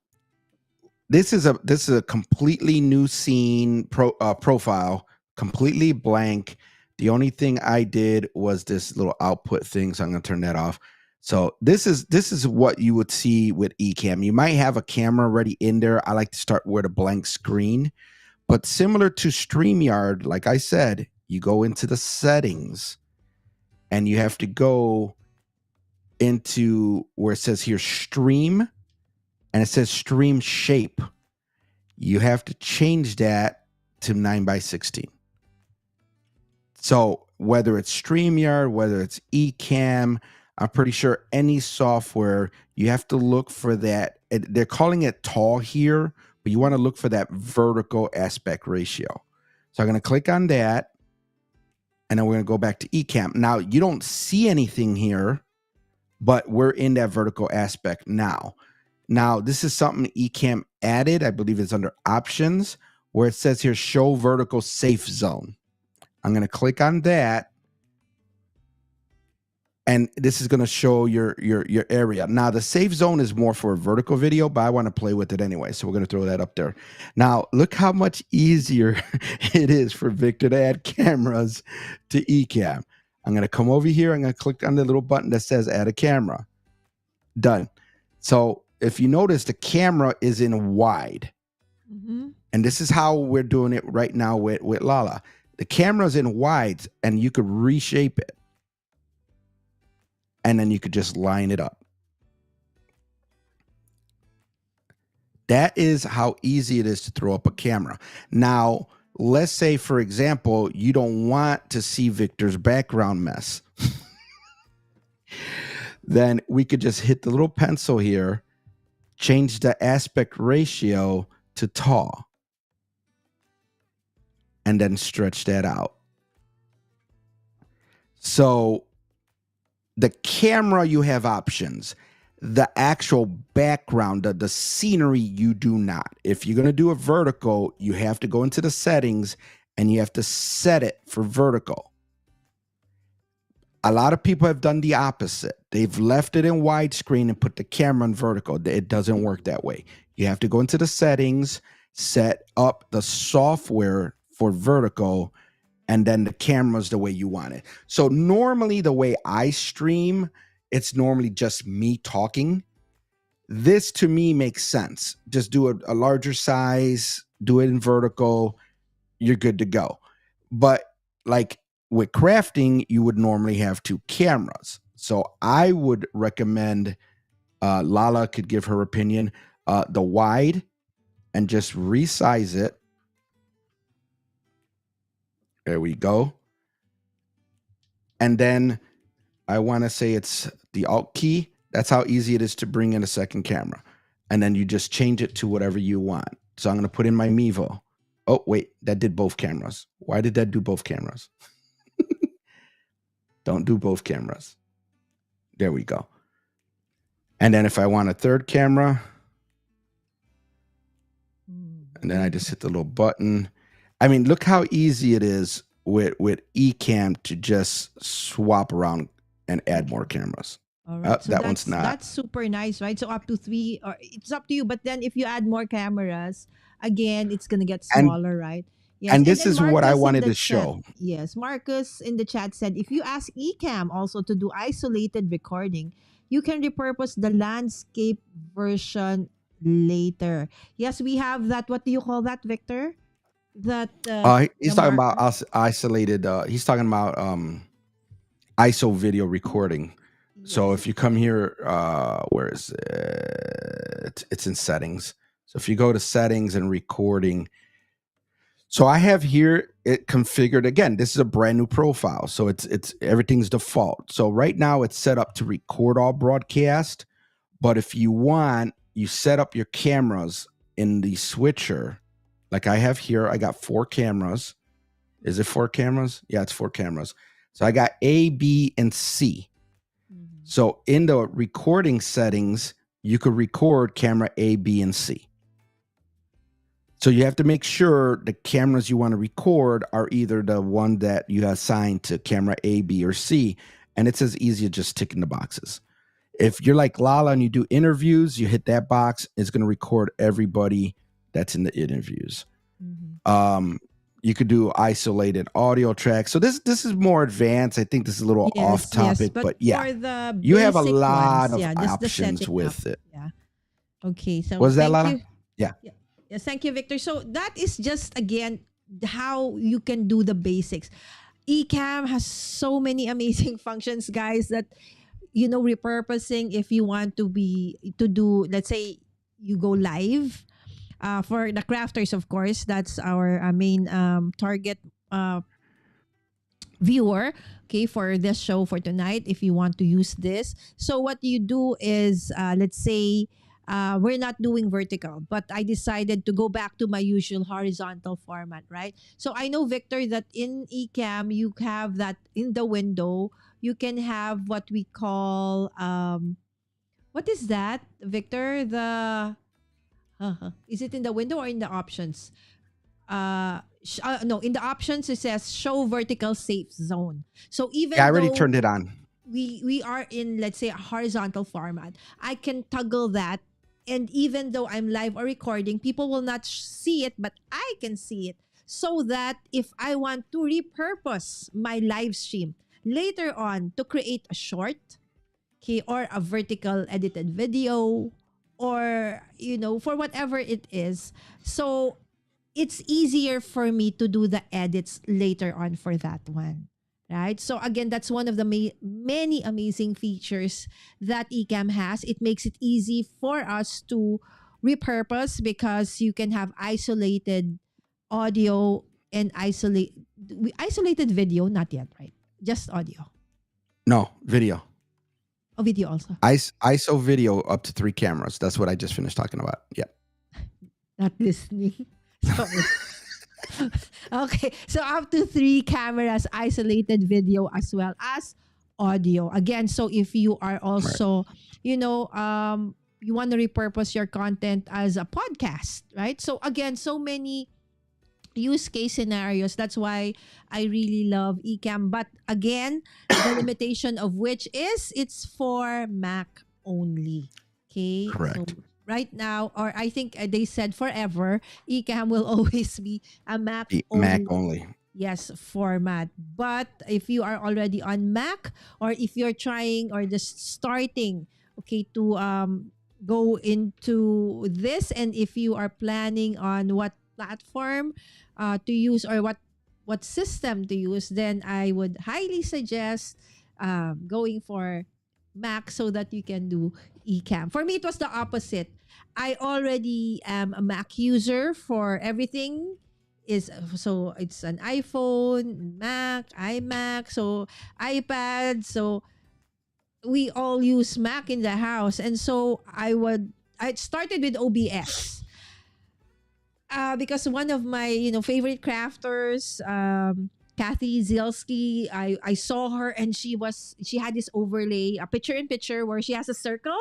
this is a completely new scene profile, completely blank. The only thing I did was this little output thing, so I'm going to turn that off. So this is what you would see with ECAMM. You might have a camera already in there. I like to start with a blank screen, but similar to StreamYard, like I said, you go into the settings and you have to go into where it says here stream, and it says stream shape. You have to change that to 9:16. So whether it's StreamYard, whether it's ECAMM, I'm pretty sure any software, you have to look for that. They're calling it tall here, but you want to look for that vertical aspect ratio. So I'm going to click on that, and then we're going to go back to ECAMM. Now, you don't see anything here, but we're in that vertical aspect now. Now, this is something ECAMM added. I believe it's under options, where it says here, show vertical safe zone. I'm going to click on that, and this is going to show your area. Now, the safe zone is more for a vertical video, but I want to play with it anyway, so we're going to throw that up there. Now, look how much easier it is for Victor to add cameras to ECAMM. I'm going to come over here. I'm going to click on the little button that says add a camera. Done. So if you notice, the camera is in wide. Mm-hmm. And this is how we're doing it right now with Lala. The camera's in wide, and you could reshape it. And then you could just line it up. That is how easy it is to throw up a camera. Now, let's say, for example, you don't want to see Victor's background mess. Then we could just hit the little pencil here, change the aspect ratio to tall, and then stretch that out. So The camera, you have options. The actual background, the scenery, you do not. If you're going to do a vertical, you have to go into the settings and you have to set it for vertical. A lot of people have done the opposite. They've left it in widescreen and put the camera in vertical. It doesn't work that way. You have to go into the settings, set up the software for vertical, and then the camera's the way you want it. So normally the way I stream, it's normally just me talking. This to me makes sense. Just do a larger size, do it in vertical, you're good to go. But like with crafting, you would normally have 2 cameras. So I would recommend, Lala could give her opinion, the wide, and just resize it. There we go. And then I want to say it's the Alt key. That's how easy it is to bring in a second camera. And then you just change it to whatever you want. So I'm going to put in my Mevo. Oh, wait, that did both cameras. Why did that do both cameras? Don't do both cameras. There we go. And then if I want a third camera, and then I just hit the little button. I mean, look how easy it is with ECAMM to just swap around and add more cameras. All right. So that one's not. That's super nice, right? So up to 3, or it's up to you. But then if you add more cameras, again, it's gonna get smaller, right? Yes. And this is what I Marcus in wanted the to show. Yes, Marcus in the chat said, if you ask ECAMM also to do isolated recording, you can repurpose the landscape version later. Yes, we have that. What do you call that, Victor? That He's talking about isolated. He's talking about ISO video recording. So if you come here, where is it? It's in settings. So if you go to settings and recording, so I have here it configured. Again, this is a brand new profile, so it's everything's default. So right now it's set up to record all broadcast, but if you want, you set up your cameras in the switcher. Like I have here, I got 4 cameras. Is it 4 cameras? Yeah, it's 4 cameras. So I got A, B, and C. So in the recording settings, you could record camera A, B, and C. So you have to make sure the cameras you want to record are either the one that you assigned to camera A, B, or C. And it's as easy as just ticking the boxes. If you're like Lala and you do interviews, you hit that box, it's going to record everybody that's in the interviews. You could do isolated audio tracks. So this is more advanced. I think this is a little off topic, but yeah, for the you have a basic lot ones, of options with it. Yeah. Okay. So Was that Lala? you. Yeah. Yes, thank you, Victor. So that is just, again, how you can do the basics. ECAMM has so many amazing functions, guys, that, repurposing if you want to do, let's say you go live. For the crafters, of course, that's our main target viewer, okay, for this show for tonight, if you want to use this. So what you do is, let's say, we're not doing vertical, but I decided to go back to my usual horizontal format, right? So I know, Victor, that in ECAMM, you have that in the window, you can have what we call, what is that, Victor? Is it in the window or in the options? No, in the options, it says show vertical safe zone. So even I already turned it on. We are in, let's say, a horizontal format, I can toggle that. And even though I'm live or recording, people will not see it, but I can see it. So that if I want to repurpose my live stream later on to create a short, okay, or a vertical edited video, or, for whatever it is. So it's easier for me to do the edits later on for that one. Right? So again, that's one of the many amazing features that ECAMM has. It makes it easy for us to repurpose because you can have isolated audio and isolated video. Not yet, right? Just audio. No, video. Oh, video also. ISO video up to 3 cameras. That's what I just finished talking about. Yep. Not listening. Sorry. Okay, so up to 3 cameras, isolated video, as well as audio. Again, so if you are Right. also, you want to repurpose your content as a podcast, right? So again, so many use case scenarios. That's why I really love eCam. But again, the limitation of which is it's for Mac only. Okay. So Correct. right now, or I think they said forever, eCam will always be a Mac Mac only. only. Yes, format. But if you are already on Mac, or if you're trying or just starting, okay, to go into this, and if you are planning on what platform to use, or what system to use, then I would highly suggest going for Mac so that you can do eCam. For me, it was the opposite. I already am a Mac user for everything. Is so it's an iPhone, Mac, iMac, so iPad. So we all use Mac in the house, and so I started with OBS because one of my favorite crafters, Kathy Zielski, I saw her, and she had this overlay, a picture in picture where she has a circle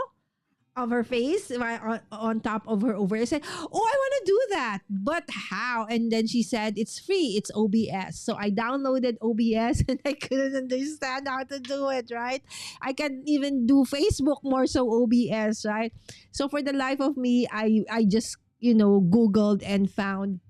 of her face right on top of her overlay. I said, "Oh, I want to do that, but how?" And then she said, "It's free. It's OBS." So I downloaded OBS, and I couldn't understand how to do it. Right? I can even do Facebook, more so OBS. Right? So for the life of me, I just Googled and found,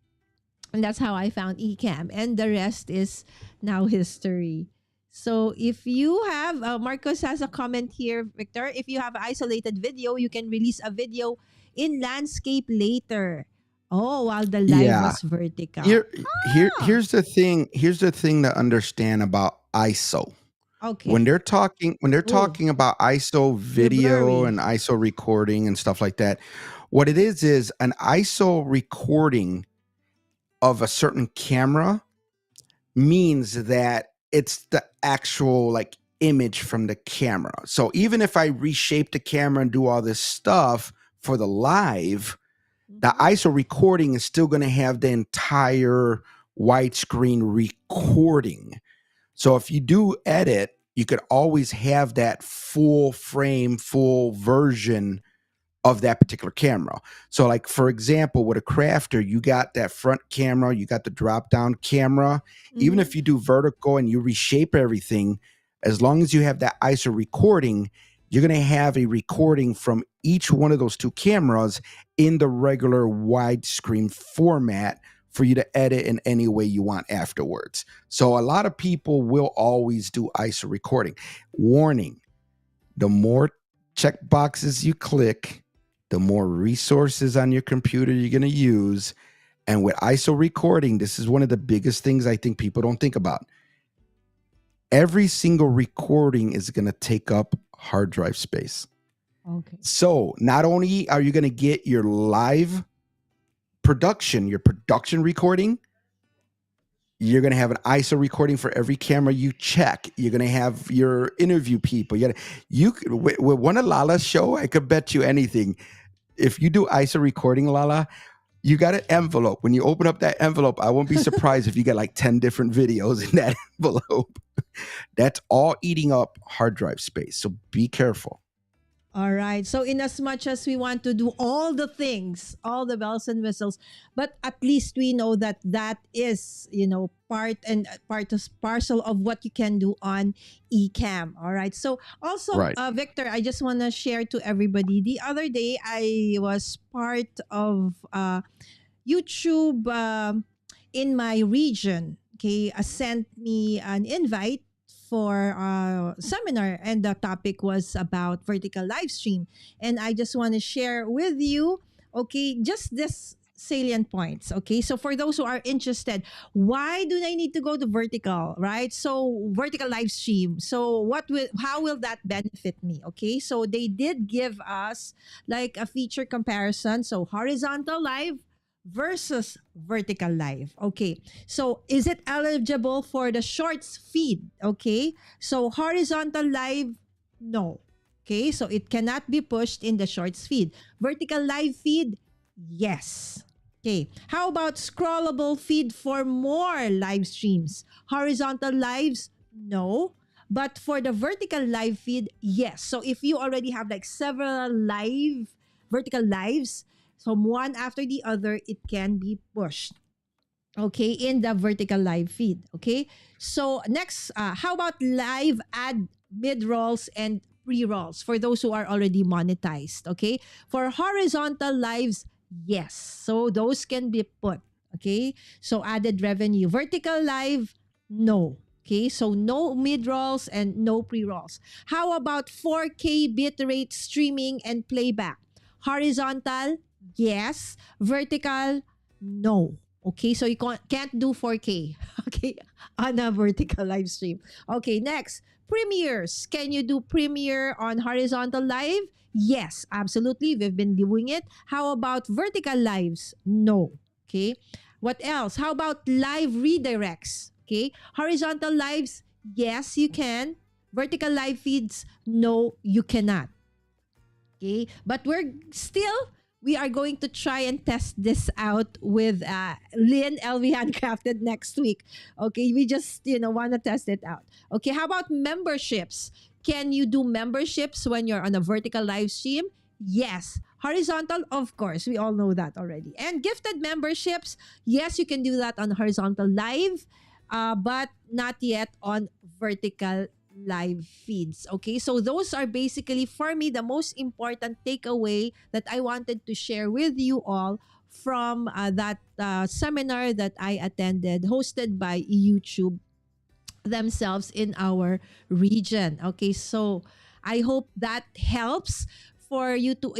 and that's how I found eCam, and the rest is now history. So if you have, Marcos has a comment here, Victor. If you have isolated video, you can release a video in landscape later. Oh, while the live Yeah. was vertical. Here, here, Ah, here's the thing. Here's the thing to understand about ISO. When okay. they're talking, when they're Oh, talking about ISO you're video blurry. and ISO recording and stuff like that, what it is an ISO recording of a certain camera means that it's the actual like image from the camera. So even if I reshape the camera and do all this stuff for the live, the Mm-hmm. ISO recording is still going to have the entire widescreen recording. So if you do edit, you could always have that full frame, full version of that particular camera. So like for example, with a crafter, you got that front camera, you got the drop down camera. Even Mm-hmm. if you do vertical and you reshape everything, as long as you have that ISO recording, you're going to have a recording from each one of those two cameras in the regular widescreen format for you to edit in any way you want afterwards. So a lot of people will always do ISO recording. Warning, the more check boxes you click, the more resources on your computer you're going to use. And with ISO recording, this is one of the biggest things I think people don't think about. Every single recording is going to take up hard drive space. Okay. So not only are you going to get your live production, your production recording, you're going to have an ISO recording for every camera you check. You're going to have your interview people. You could, with one of Lala's show, I could bet you anything. If you do ISO recording, Lala, you got an envelope. When you open up that envelope, I won't be surprised if you get like 10 different videos in that envelope. That's all eating up hard drive space. So be careful. All right. So in as much as we want to do all the things, all the bells and whistles, but at least we know that that is, part of parcel of what you can do on eCam. All right. So also, Right. Victor, I just want to share to everybody. The other day, I was part of YouTube in my region. Okay, sent me an invite for a seminar, and the topic was about vertical live stream. And I just want to share with you, okay, just this salient points. Okay, so for those who are interested, why do they need to go to vertical, right? So vertical live stream. So how will that benefit me? Okay, so they did give us like a feature comparison. So horizontal live versus vertical live. Okay. So is it eligible for the shorts feed? Okay. So horizontal live, no. Okay. So it cannot be pushed in the shorts feed. Vertical live feed, yes. Okay. How about scrollable feed for more live streams? Horizontal lives, no. But for the vertical live feed, yes. So if you already have like several vertical lives, from one after the other, it can be pushed. Okay, in the vertical live feed. Okay, so next, how about live ad mid rolls and pre rolls for those who are already monetized? Okay, for horizontal lives, yes. So those can be put. Okay, so added revenue. Vertical live, no. Okay, so no mid rolls and no pre rolls. How about 4K bitrate streaming and playback? Horizontal, yes. Vertical, no. Okay, so you can't do 4K, okay, on a vertical live stream. Okay, next, premieres. Can you do premiere on horizontal live? Yes, absolutely. We've been doing it. How about vertical lives? No. Okay. What else? How about live redirects? Okay. Horizontal lives? Yes, you can. Vertical live feeds? No, you cannot. Okay. But we are going to try and test this out with Lynn LV Handcrafted next week. Okay, we just want to test it out. Okay, how about memberships? Can you do memberships when you're on a vertical live stream? Yes. Horizontal, of course, we all know that already. And gifted memberships, yes, you can do that on horizontal live, but not yet on vertical live feeds. Okay, so those are basically for me the most important takeaway that I wanted to share with you all from that seminar that I attended, hosted by YouTube themselves in our region. Okay, so I hope that helps for you to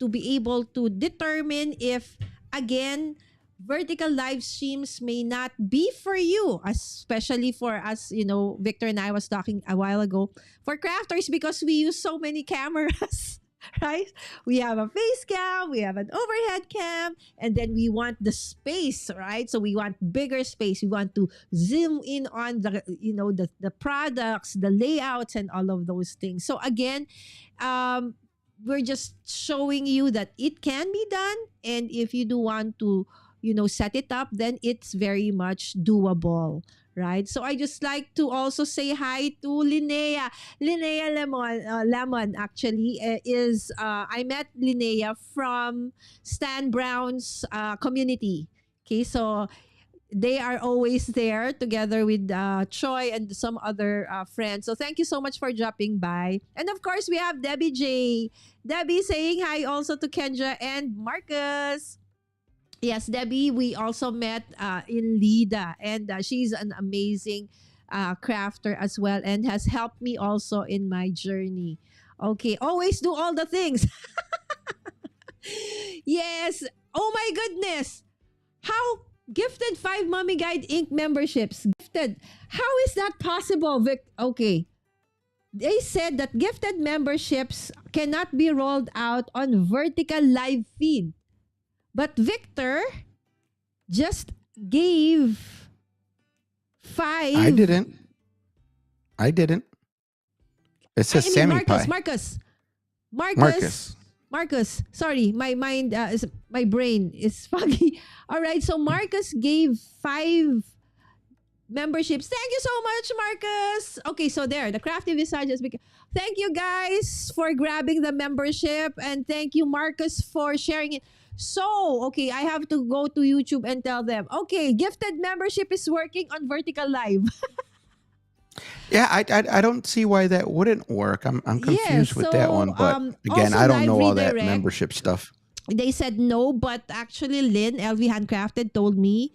be able to determine if, again, vertical live streams may not be for you, especially for us, Victor and I was talking a while ago, for crafters, because we use so many cameras, right? We have a face cam, we have an overhead cam, and then we want the space, right? So we want bigger space. We want to zoom in on the products, the layouts, and all of those things. So again, we're just showing you that it can be done, and if you do want to set it up, then it's very much doable, right? So I just like to also say hi to Linnea. Linnea Lemon actually is, I met Linnea from Stan Brown's community. Okay, so they are always there together with Troy and some other friends. So thank you so much for dropping by. And of course, we have Debbie J. Debbie saying hi also to Kendra and Marcus. Yes, Debbie, we also met in Lida, and she's an amazing crafter as well, and has helped me also in my journey. Okay, always do all the things. Yes. Oh my goodness. How gifted 5 Mommy Guide Inc. memberships? Gifted. How is that possible, Vic? Okay. They said that gifted memberships cannot be rolled out on vertical live feed. But Victor just gave 5. I didn't. It says Sammy Pie. Marcus. Sorry, my mind my brain is foggy. All right, so Marcus gave 5 memberships. Thank you so much, Marcus. Okay, so there, the Crafty Visages. Thank you guys for grabbing the membership, and thank you, Marcus, for sharing it. So, okay, I have to go to YouTube and tell them, okay, gifted membership is working on vertical live. Yeah, I don't see why that wouldn't work. I'm confused with that one, but again, I don't know all that membership stuff. They said no, but actually Lynn, LV Handcrafted, told me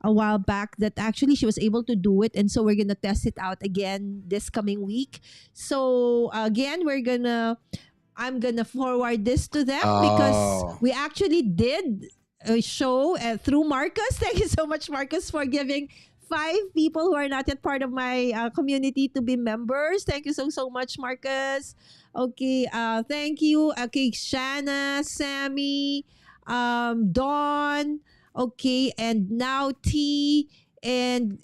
a while back that actually she was able to do it, and so we're gonna test it out again this coming week. So again, I'm gonna forward this to them because we actually did a show through Marcus. Thank you so much, Marcus, for giving 5 people who are not yet part of my community to be members. Thank you so much, Marcus. Okay, thank you. Okay, Shanna, Sammy, Dawn. Okay, and now T and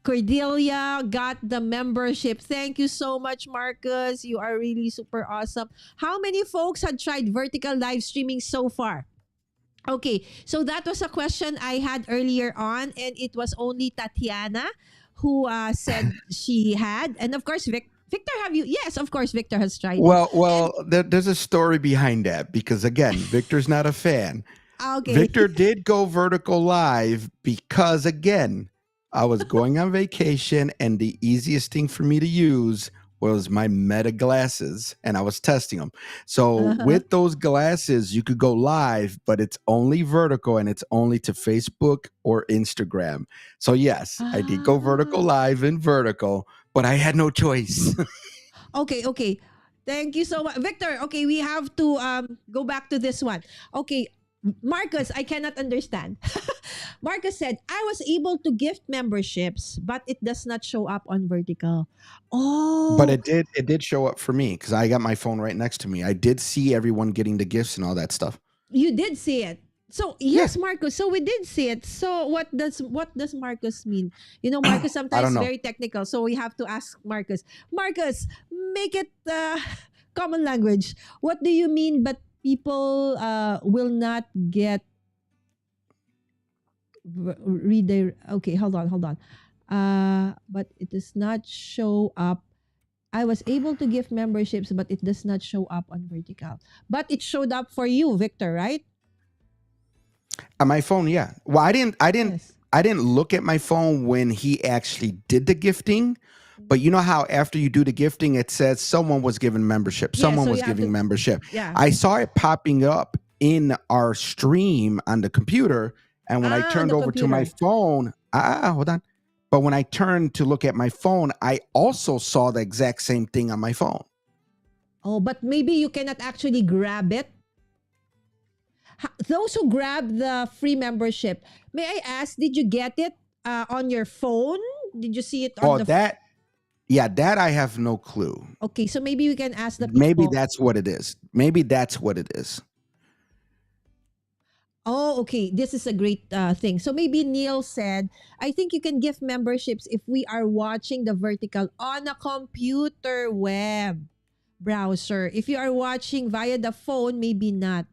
Cordelia got the membership. Thank you so much, Marcus. You are really super awesome. How many folks had tried vertical live streaming so far? Okay, so that was a question I had earlier on, and it was only Tatiana who said she had, and of course, Victor, have you? Yes, of course, Victor has tried it. Well, there's a story behind that because again, Victor's not a fan. Okay. Victor did go vertical live because again, I was going on vacation and the easiest thing for me to use was my Meta glasses and I was testing them. So Uh-huh. with those glasses, you could go live, but it's only vertical and it's only to Facebook or Instagram. So yes, I did go vertical live in vertical, but I had no choice. Okay. Thank you so much, Victor. Okay, we have to go back to this one. Okay, Marcus, I cannot understand. Marcus said, I was able to gift memberships, but it does not show up on vertical. But Oh, it did show up for me because I got my phone right next to me. I did see everyone getting the gifts and all that stuff. you did see it. So Yeah. yes, Marcus. So we did see it. So what does Marcus mean? You know, Marcus I sometimes don't know. very technical. So we have to ask Marcus. Marcus, make it common language. What do you mean? But people will not get read their. Okay, hold on. But it does not show up. I was able to give memberships, but it does not show up on vertical. But it showed up for you, Victor, right? On my phone, yeah. Well, Yes. I didn't look at my phone when he actually did the gifting. But you know how after you do the gifting, it says someone was given membership. Yeah, Someone so was you have giving to. membership. Yeah. I saw it popping up in our stream on the computer. And when I On turned the over to my computer. phone, hold on. But when I turned to look at my phone, I also saw the exact same thing on my phone. Oh, but maybe you cannot actually grab it. Those who grab the free membership, may I ask, did you get it on your phone? Did you see it on Oh, the? that I have no clue. Okay, so maybe we can ask the Maybe people. that's what it is. Maybe that's what it is. Oh, okay. This is a great thing. So maybe Neil said, I think you can give memberships if we are watching the vertical on a computer web browser. If you are watching via the phone, maybe not.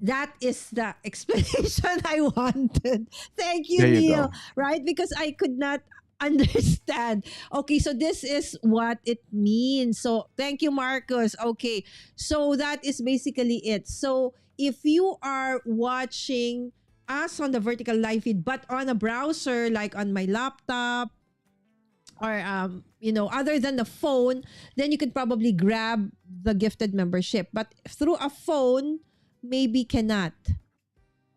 That is the explanation I wanted. Thank you, There you Neil. go. Right? Because I could not understand. Okay, so this is what it means. So thank you, Marcus. Okay, so that is basically it. So if you are watching us on the vertical live feed, but on a browser like on my laptop or other than the phone, then you could probably grab the gifted membership. But through a phone, maybe cannot.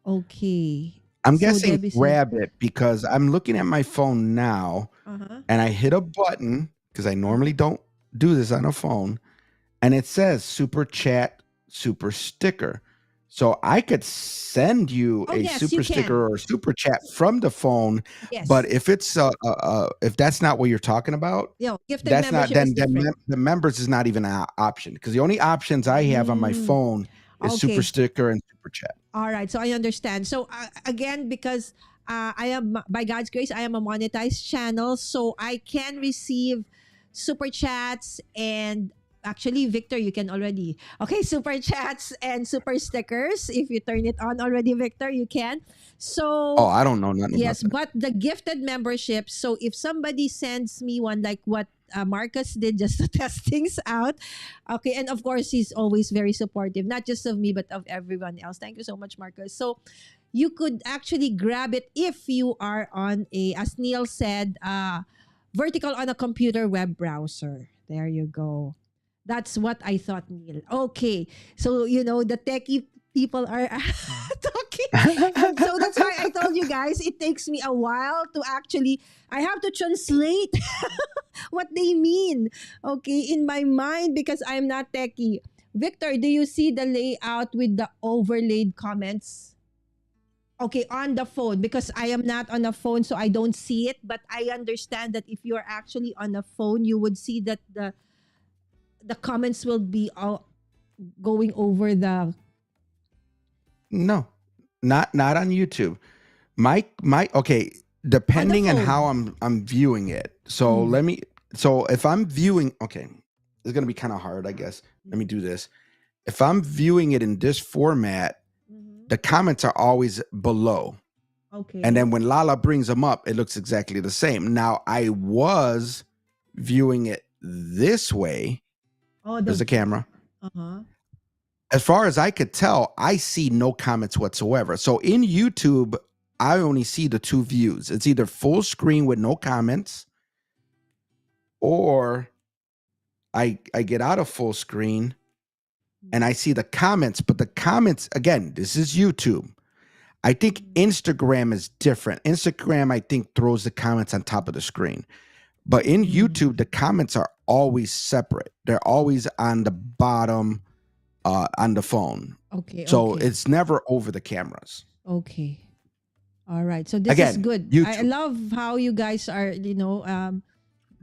Okay. I'm So guessing Debbie said, grab it because I'm looking at my phone now uh-huh. and I hit a button because I normally don't do this on a phone and it says super chat, super sticker. So I could send you Oh, a yes, you super can. sticker or super chat from the phone, Yes. but if it's if that's not what you're talking about, Gifted that's not membership is then different. the members is not even an option because the only options I have on my phone is super Okay. sticker and super chat. All right. So I understand. So again, because I am, by God's grace, I am a monetized channel. So I can receive super chats and actually, Victor, you can already. Okay, super chats and super stickers. If you turn it on already, Victor, you can. So Oh, I don't know nothing yes, about that. but the gifted membership. So if somebody sends me one like what Marcus did just to test things out, okay, and of course he's always very supportive, not just of me but of everyone else. Thank you so much, Marcus. So you could actually grab it if you are on a, as Neil said, vertical on a computer web browser. There you go. That's what I thought, Neil. Okay, so the techie people are talking. And so that's why I told you guys it takes me a while to actually I have to translate what they mean. Okay, in my mind because I'm not techie. Victor, do you see the layout with the overlaid comments? Okay, on the phone because I am not on a phone so I don't see it, but I understand that if you're actually on a phone, you would see that the comments will be all going over the. No, not on YouTube. My okay, depending on phone. how I'm viewing it. So so if I'm viewing, okay, it's gonna be kind of hard, I guess. Let me do this. If I'm viewing it in this format, the comments are always below. Okay. And then when Lala brings them up, it looks exactly the same. Now, I was viewing it this way. Oh, There's the camera. uh-huh. As far as I could tell, I see no comments whatsoever. So in YouTube, I only see the two views. It's either full screen with no comments, or I get out of full screen and I see the comments. But the comments, again, this is YouTube. I think Instagram is different. Instagram, I think, throws the comments on top of the screen. But in YouTube, the comments are always separate. They're always on the bottom on the phone. Okay. So okay. it's never over the cameras. Okay. All right. So this Again, is good. YouTube. I love how you guys are,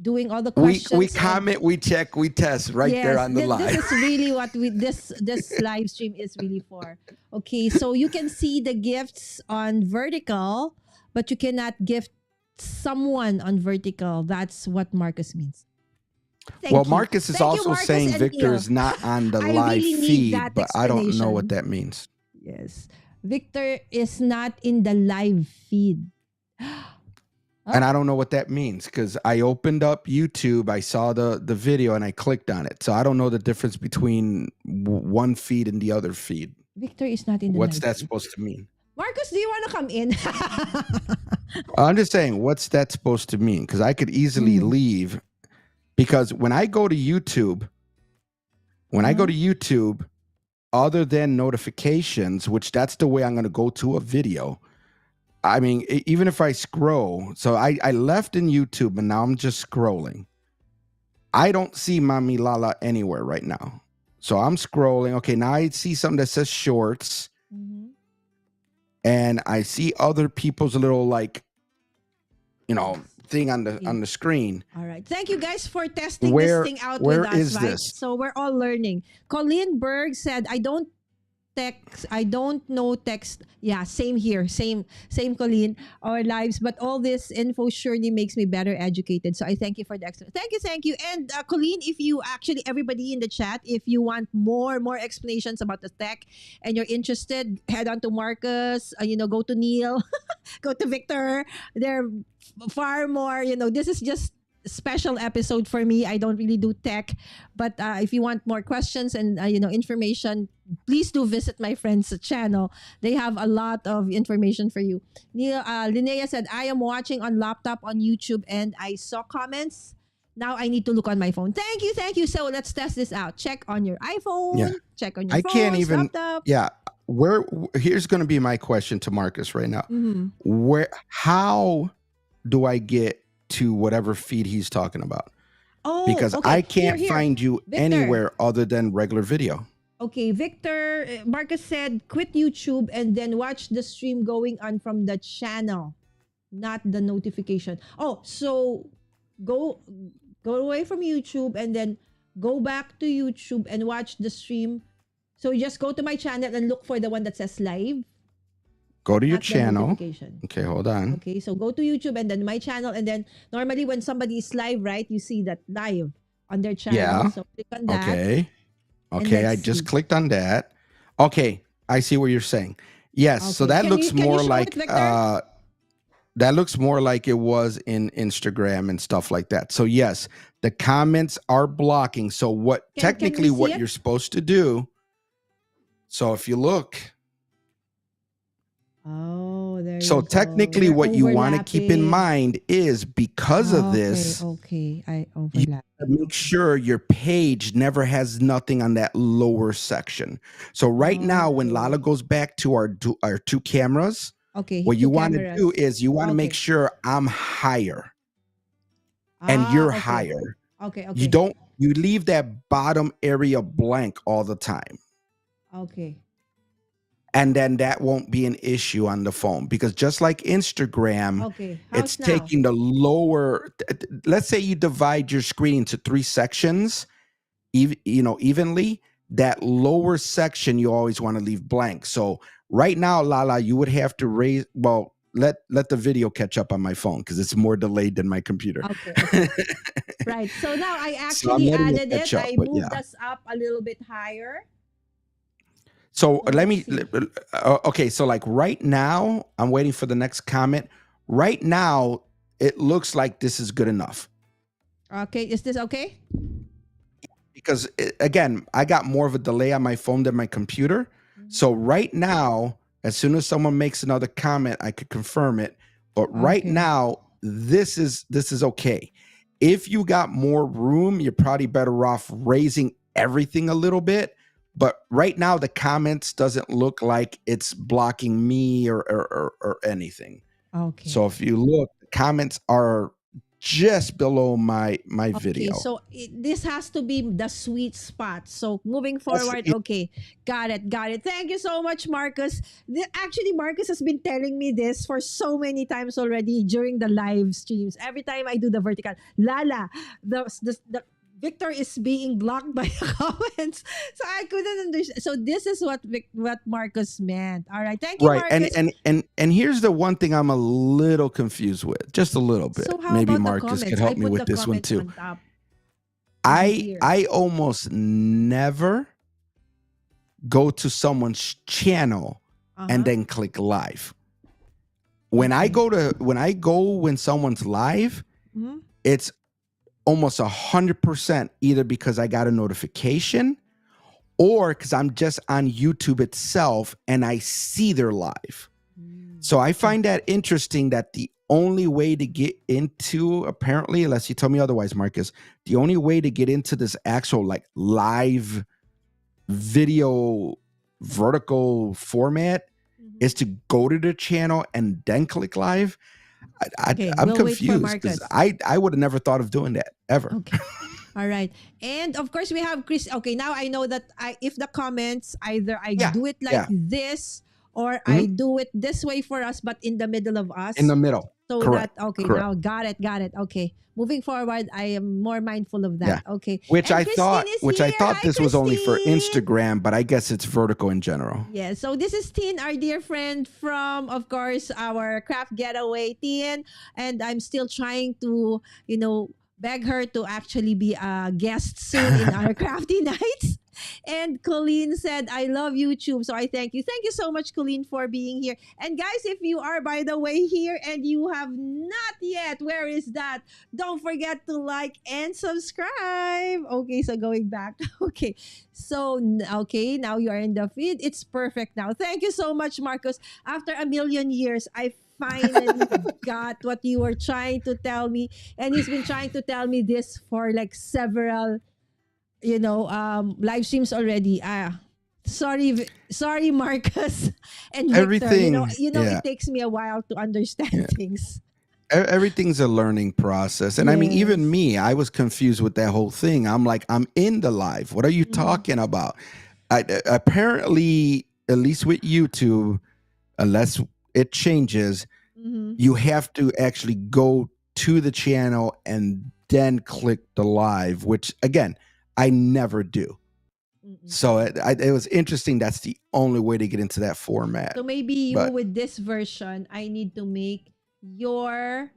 doing all the questions. We comment, we check, we test right there on the live. This is really what this live stream is really for. Okay, so you can see the gifts on vertical, but you cannot gift someone on vertical. That's what Marcus means. Thank you. Marcus is also Marcus saying and Victor Neil. is not on the I live really need feed, that but I don't know what explanation. that means. Yes. Victor is not in the live feed. And I don't know what that means because I opened up YouTube, I saw the video, and I clicked on it. So I don't know the difference between one feed and the other feed. Victor is not in the What's live that feed. supposed to mean? Marcus, do you want to come in? I'm just saying, what's that supposed to mean? Because I could easily leave. Because when I go to YouTube, other than notifications, which that's the way I'm going to go to a video. I mean, even if I scroll, so I left in YouTube and now I'm just scrolling. I don't see Mami Lala anywhere right now. So I'm scrolling. Okay, now I see something that says shorts. And I see other people's little thing on the screen. All right. Thank you guys for testing Where- this thing out where with us, is right? this? So we're all learning. Colleen Berg said, I don't know text. Yeah, same here. Same Colleen, our lives. But all this info surely makes me better educated. So I thank you for the extra. Thank you. And Colleen, if you actually, everybody in the chat, if you want more explanations about the tech and you're interested, head on to Marcus, go to Neil, go to Victor. They're far more, this is just special episode for me. I don't really do tech, but if you want more questions and information, please do visit my friend's channel. They have a lot of information for you. Linnea said, I am watching on laptop on YouTube and I saw comments. Now I need to look on my phone. Thank you. So let's test this out. Check on your iPhone. Yeah. Check on your I phone, can't even. laptop. Yeah. Here's going to be my question to Marcus right now. How do I get to whatever feed he's talking about? Because okay. I can't Here. find you Victor. anywhere other than regular video. Okay, Victor, Marcus said, quit YouTube and then watch the stream going on from the channel, not the notification. Oh, so go away from YouTube and then go back to YouTube and watch the stream. So you just go to my channel and look for the one that says live. Go to your not the channel. notification. Okay, hold on. Okay, so go to YouTube and then my channel. And then normally when somebody is live, right, you see that live on their channel. Yeah. So click on that. Okay, I just clicked on that. Okay, I see what you're saying. Yes, so Okay. that Can looks you more show it, like Victor? that looks more like it was in Instagram and stuff like that. So yes, the comments are blocking. So what Can we technically see what it? you're supposed to do. So if you look, Oh, there so you go. technically They're what you want to keep in overlapping. mind is because of this, Okay, I you overlap. make sure your page never has nothing on that lower section. So right now, when Lala Okay. goes back to our two cameras, Okay, what you two want to cameras. do is you want to make Okay. sure I'm higher and you're okay. higher. Okay. You leave that bottom area blank all the time. Okay. And then that won't be an issue on the phone because just like Instagram, Okay. How's it's now? taking the lower. Let's say you divide your screen into 3 sections, evenly. That lower section you always want to leave blank. So right now, Lala, you would have to raise. Well, let the video catch up on my phone because it's more delayed than my computer. Okay. Right. So now I So I'm actually letting it added it. catch up, I but moved yeah. us up a little bit higher. So Well, let let's me. see. Okay, so like right now, I'm waiting for the next comment. Right now, it looks like this is good enough Okay, is this okay? because again, I got more of a delay on my phone than my computer. So right now, as soon as someone makes another comment, I could confirm it. But right Okay. now, this is okay. If you got more room, you're probably better off raising everything a little bit. But right now, the comments doesn't look like it's blocking me or anything. Okay. So if you look, the comments are just below my Okay, video. so this has to be the sweet spot. So moving That's- forward, okay, got it, got it. Thank you so much, Marcus. Actually, Marcus has been telling me this for so many times already during the live streams. Every time I do the vertical, Lala, the Victor is being blocked by the comments, so I couldn't understand. So this is what Marcus meant. All right, thank you, Right. Marcus. And here's the one thing I'm a little confused with, just a little bit. So how Maybe about the Marcus could comments? I help me put with the this one comments too. on top over here. I almost never go to someone's channel and then click live. When I Okay. go when someone's live, Mhm. it's almost 100% either because I got a notification or because I'm just on YouTube itself and I see they're live. So I find that interesting that the only way to get into, apparently, unless you tell me otherwise, Marcus, the only way to get into this actual like live video vertical format Mhm. is to go to the channel and then click live. Okay, I'm we'll wait for confused because Marcus. I would have never thought of doing that ever. Okay. All right. And of course we have Chris. Okay, now I know that if the comments either I Yeah, do it like yeah. this or I Mhm. do it this way for us but in the middle of us. In the middle. So Correct. that okay, Correct. now got it. Okay. Moving forward, I am more mindful of Yeah. that. Okay. Which And I Christine thought is here. Hi, this was only for Christine. Instagram, but I guess it's vertical in general. Yeah, so this is Tin, our dear friend from, of course, our craft getaway, Tin. And I'm still trying to, beg her to actually be a guest soon in our crafty nights. And Colleen said, I love YouTube. So I thank you. Thank you so much, Colleen, for being here. And guys, if you are, by the way, here and you have not yet, where is that? Don't forget to like and subscribe. Okay, so going back. Okay. So, okay, now you are in the feed. It's perfect now. Thank you so much, Marcos. After a million years, I finally got what you were trying to tell me. And he's been trying to tell me this for like several, live streams already. Sorry, Marcus and Victor. Everything. It takes me a while to understand things. Everything's a learning process. And I mean, even me, I was confused with that whole thing. I'm like, I'm in the live. What are you talking about? Apparently, at least with YouTube, unless it changes, you have to actually go to the channel and then click the live, which again, I never do. So it was interesting. That's the only way to get into that format. So maybe with this version, I need to make your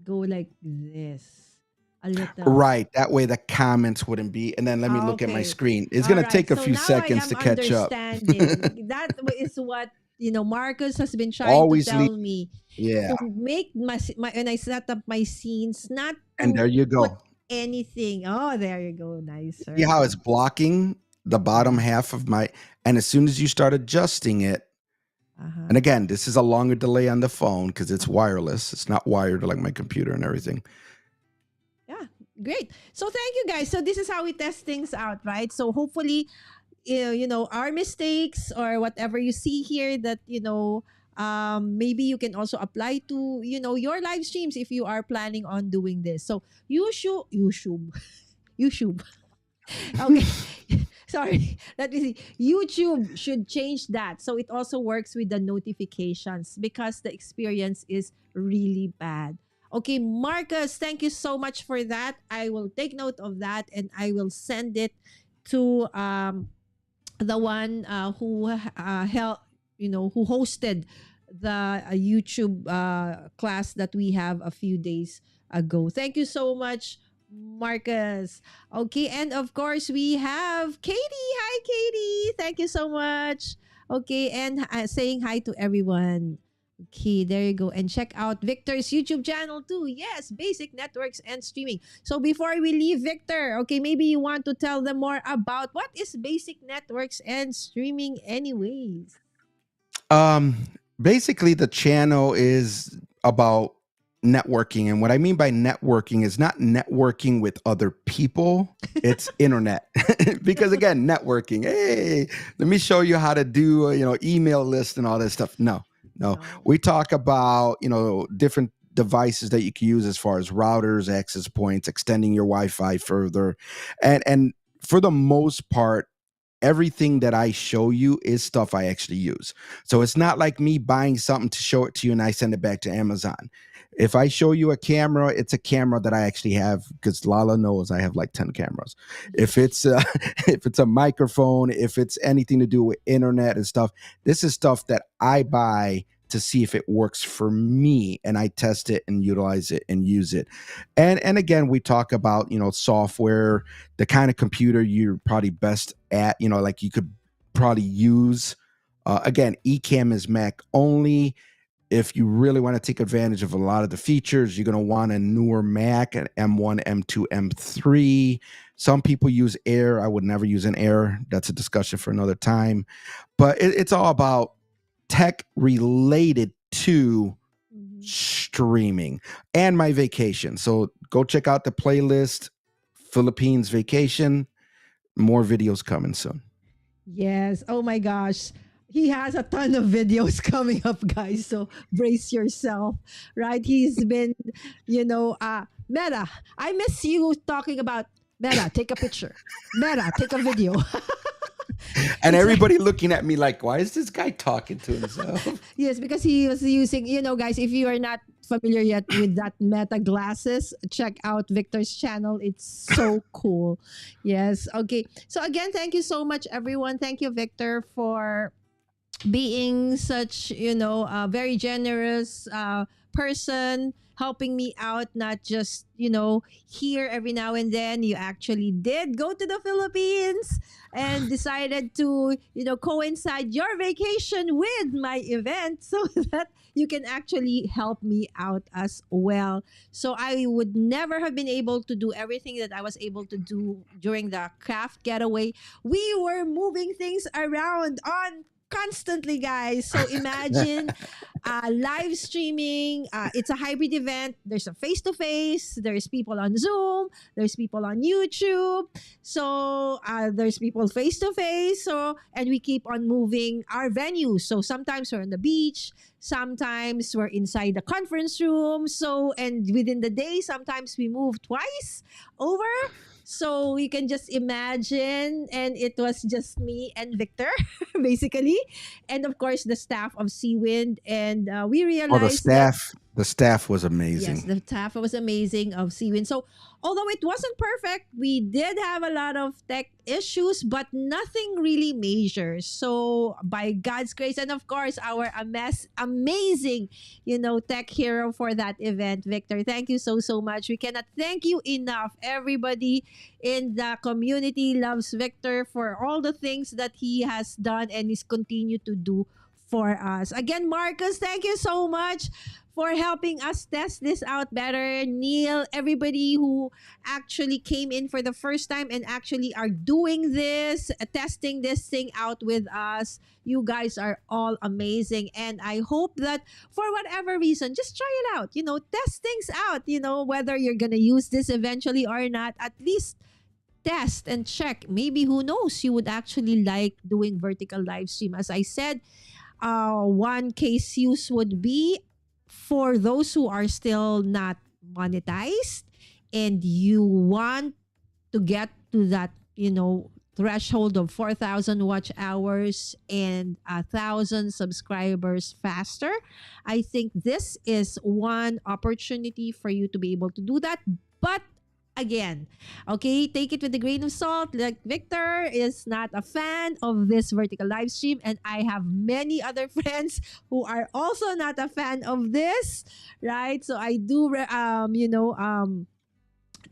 go like this a little. Right. That way the comments wouldn't be. And then let me look at my screen. It's going to take a few seconds to catch up. That is what Marcus has been trying Always to tell me. Yeah. To make my when I set up my scenes, not to And there you go. put anything. Oh, there you go. Nice. See how it's blocking the bottom half of my, and as soon as you start adjusting it, and again, this is a longer delay on the phone because it's wireless. It's not wired like my computer and everything. Yeah, great. So thank you guys. So this is how we test things out, right? So hopefully, our mistakes or whatever you see here that, maybe you can also apply to, your live streams if you are planning on doing this. So YouTube. Okay. Sorry. Let me see. YouTube should change that. So it also works with the notifications because the experience is really bad. Okay, Marcus, thank you so much for that. I will take note of that and I will send it to the one who who hosted the YouTube class that we have a few days ago. Thank you so much, Marcus. Okay, and of course we have Katie. Hi, Katie. Thank you so much. Okay, and saying hi to everyone. Okay, there you go. And check out Victor's YouTube channel too. Yes, Basic Networks and Streaming. So before we leave, Victor, okay, maybe you want to tell them more about what is Basic Networks and Streaming, anyways. Um, Basically, the channel is about networking, and what I mean by networking is not networking with other people. It's internet, because again, networking. Hey, let me show you how to do email list and all that stuff. No, no, we talk about different devices that you can use as far as routers, access points, extending your Wi-Fi further, and for the most part, everything that I show you is stuff I actually use. So it's not like me buying something to show it to you and I send it back to Amazon. If I show you a camera, it's a camera that I actually have, because Lala knows I have like 10 cameras. If it's if it's a microphone, if it's anything to do with internet and stuff, this is stuff that I buy to see if it works for me, and I test it and utilize it and use it. And again, we talk about software, the kind of computer you're probably best at, like you could probably use. Again, ECAMM is Mac only. If you really want to take advantage of a lot of the features, you're going to want a newer Mac, an M1, M2, M3. Some people use Air. I would never use an Air. That's a discussion for another time. But it's all about tech related to streaming and my vacation. So go check out the playlist, Philippines vacation. More videos coming soon. Yes. Oh my gosh. He has a ton of videos coming up, guys. So brace yourself, right? He's been, Meta. I miss you talking about Meta. Take a picture. Meta. Take a video. And everybody looking at me like, why is this guy talking to himself? Yes, because he was using, guys, if you are not familiar yet with that Meta glasses, check out Victor's channel. It's so cool. Yes. Okay. So again, thank you so much, everyone. Thank you, Victor, for being such, a very generous person, helping me out, not just, here every now and then. You actually did go to the Philippines and decided to, coincide your vacation with my event so that you can actually help me out as well. So I would never have been able to do everything that I was able to do during the craft getaway. We were moving things around on constantly, guys. So imagine live streaming. It's a hybrid event. There's a face-to-face. There's people on Zoom. There's people on YouTube. So there's people face-to-face. So, and we keep on moving our venues. So sometimes we're on the beach. Sometimes we're inside the conference room. So, and within the day, sometimes we move twice over. So you can just imagine, and it was just me and Victor, basically, and of course the staff of Seawind. And we realized the staff was amazing. Yes, the staff was amazing of Seawind. So although it wasn't perfect, we did have a lot of tech issues, but nothing really major. So by God's grace, and of course our amazing, tech hero for that event, Victor. Thank you so much. We cannot thank you enough. Everybody in the community loves Victor for all the things that he has done and is continue to do for us. Again, Marcus, thank you so much for helping us test this out better. Neil, everybody who actually came in for the first time and actually are doing this, testing this thing out with us. You guys are all amazing. And I hope that for whatever reason, just try it out. Test things out. Whether you're going to use this eventually or not, at least test and check. Maybe, who knows, you would actually like doing vertical live stream. As I said, one case use would be for those who are still not monetized and you want to get to that, threshold of 4,000 watch hours and 1,000 subscribers faster. I think this is one opportunity for you to be able to do that. But again, okay, take it with a grain of salt. Like, Victor is not a fan of this vertical live stream, and I have many other friends who are also not a fan of this, right? So I do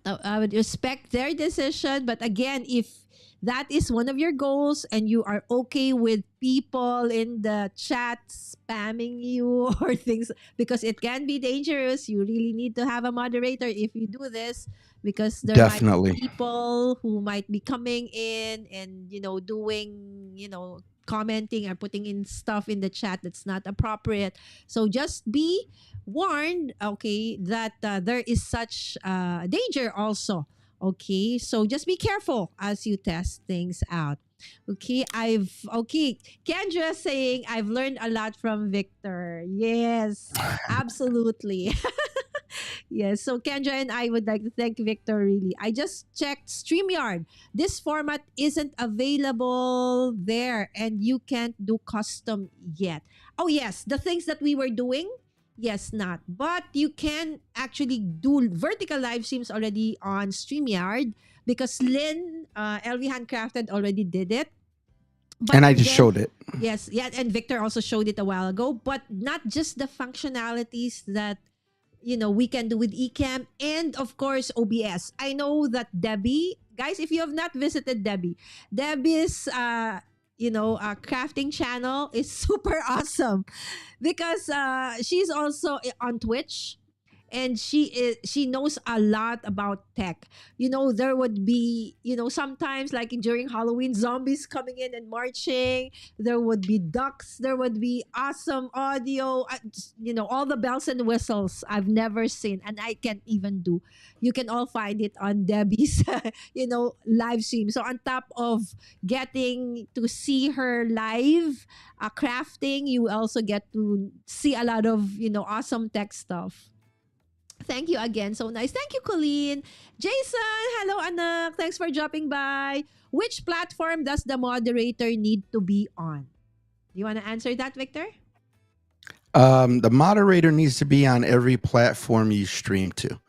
I would respect their decision. But again, if that is one of your goals and you are okay with people in the chat spamming you or things, because it can be dangerous, you really need to have a moderator if you do this, because there might be Definitely. people who might be coming in and, doing, commenting or putting in stuff in the chat that's not appropriate. So just be warned, okay, that there is such danger also. Okay, so just be careful as you test things out. Okay, Kendra saying I've learned a lot from Victor. Yes, absolutely. Yes, so Kendra and I would like to thank Victor really. I just checked StreamYard. This format isn't available there and you can't do custom yet. Oh yes, the things that we were doing, yes, not. But you can actually do vertical live streams already on StreamYard because Lynn, LV Handcrafted already did it. But And I just again, showed it. yes, yeah, and Victor also showed it a while ago, but not just the functionalities that we can do with ECAMM and of course OBS. I know that Debbie, guys, if you have not visited Debbie's crafting channel is super awesome because she's also on Twitch and she knows a lot about tech. There would be, sometimes like during Halloween, zombies coming in and marching. There would be ducks. There would be awesome audio. All the bells and whistles I've never seen, and I can't even do. You can all find it on Debbie's, live stream. So on top of getting to see her live crafting, you also get to see a lot of awesome tech stuff. Thank you again. So nice. Thank you, Colleen. Jason, hello, anak. Thanks for dropping by. Which platform does the moderator need to be on? Do you want to answer that, Victor? The moderator needs to be on every platform you stream to.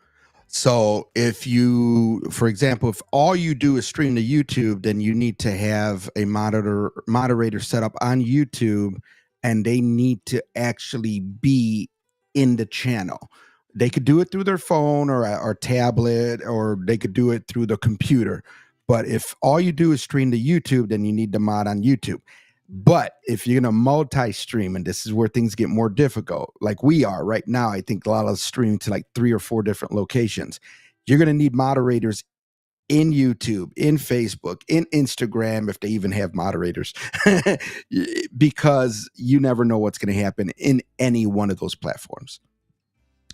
So if you, for example, if all you do is stream to YouTube, then you need to have a moderator set up on YouTube, and they need to actually be in the channel. They could do it through their phone or tablet, or they could do it through the computer. But if all you do is stream to YouTube, then you need the mod on YouTube. But if you're going to multi-stream, and this is where things get more difficult, like we are right now, I think a lot of us stream to like 3 or 4 different locations. You're going to need moderators in YouTube, in Facebook, in Instagram, if they even have moderators, because you never know what's going to happen in any one of those platforms.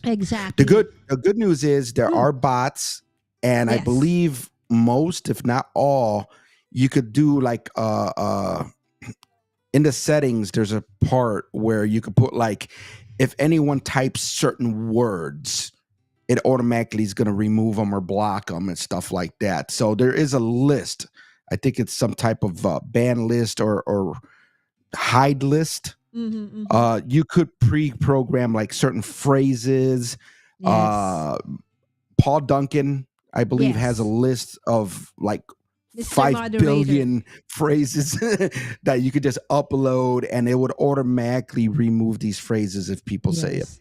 Exactly. The good news is there are bots, and I Yes. believe most, if not all, you could do like in the settings, there's a part where you could put like, if anyone types certain words, it automatically is going to remove them or block them and stuff like that. So there is a list. I think it's some type of ban list or hide list. You could pre-program like certain phrases. Yes. Paul Duncan, I believe, Yes. has a list of like Mr. 5 Moderator. billion phrases that you could just upload, and it would automatically remove these phrases if people say it. Yes.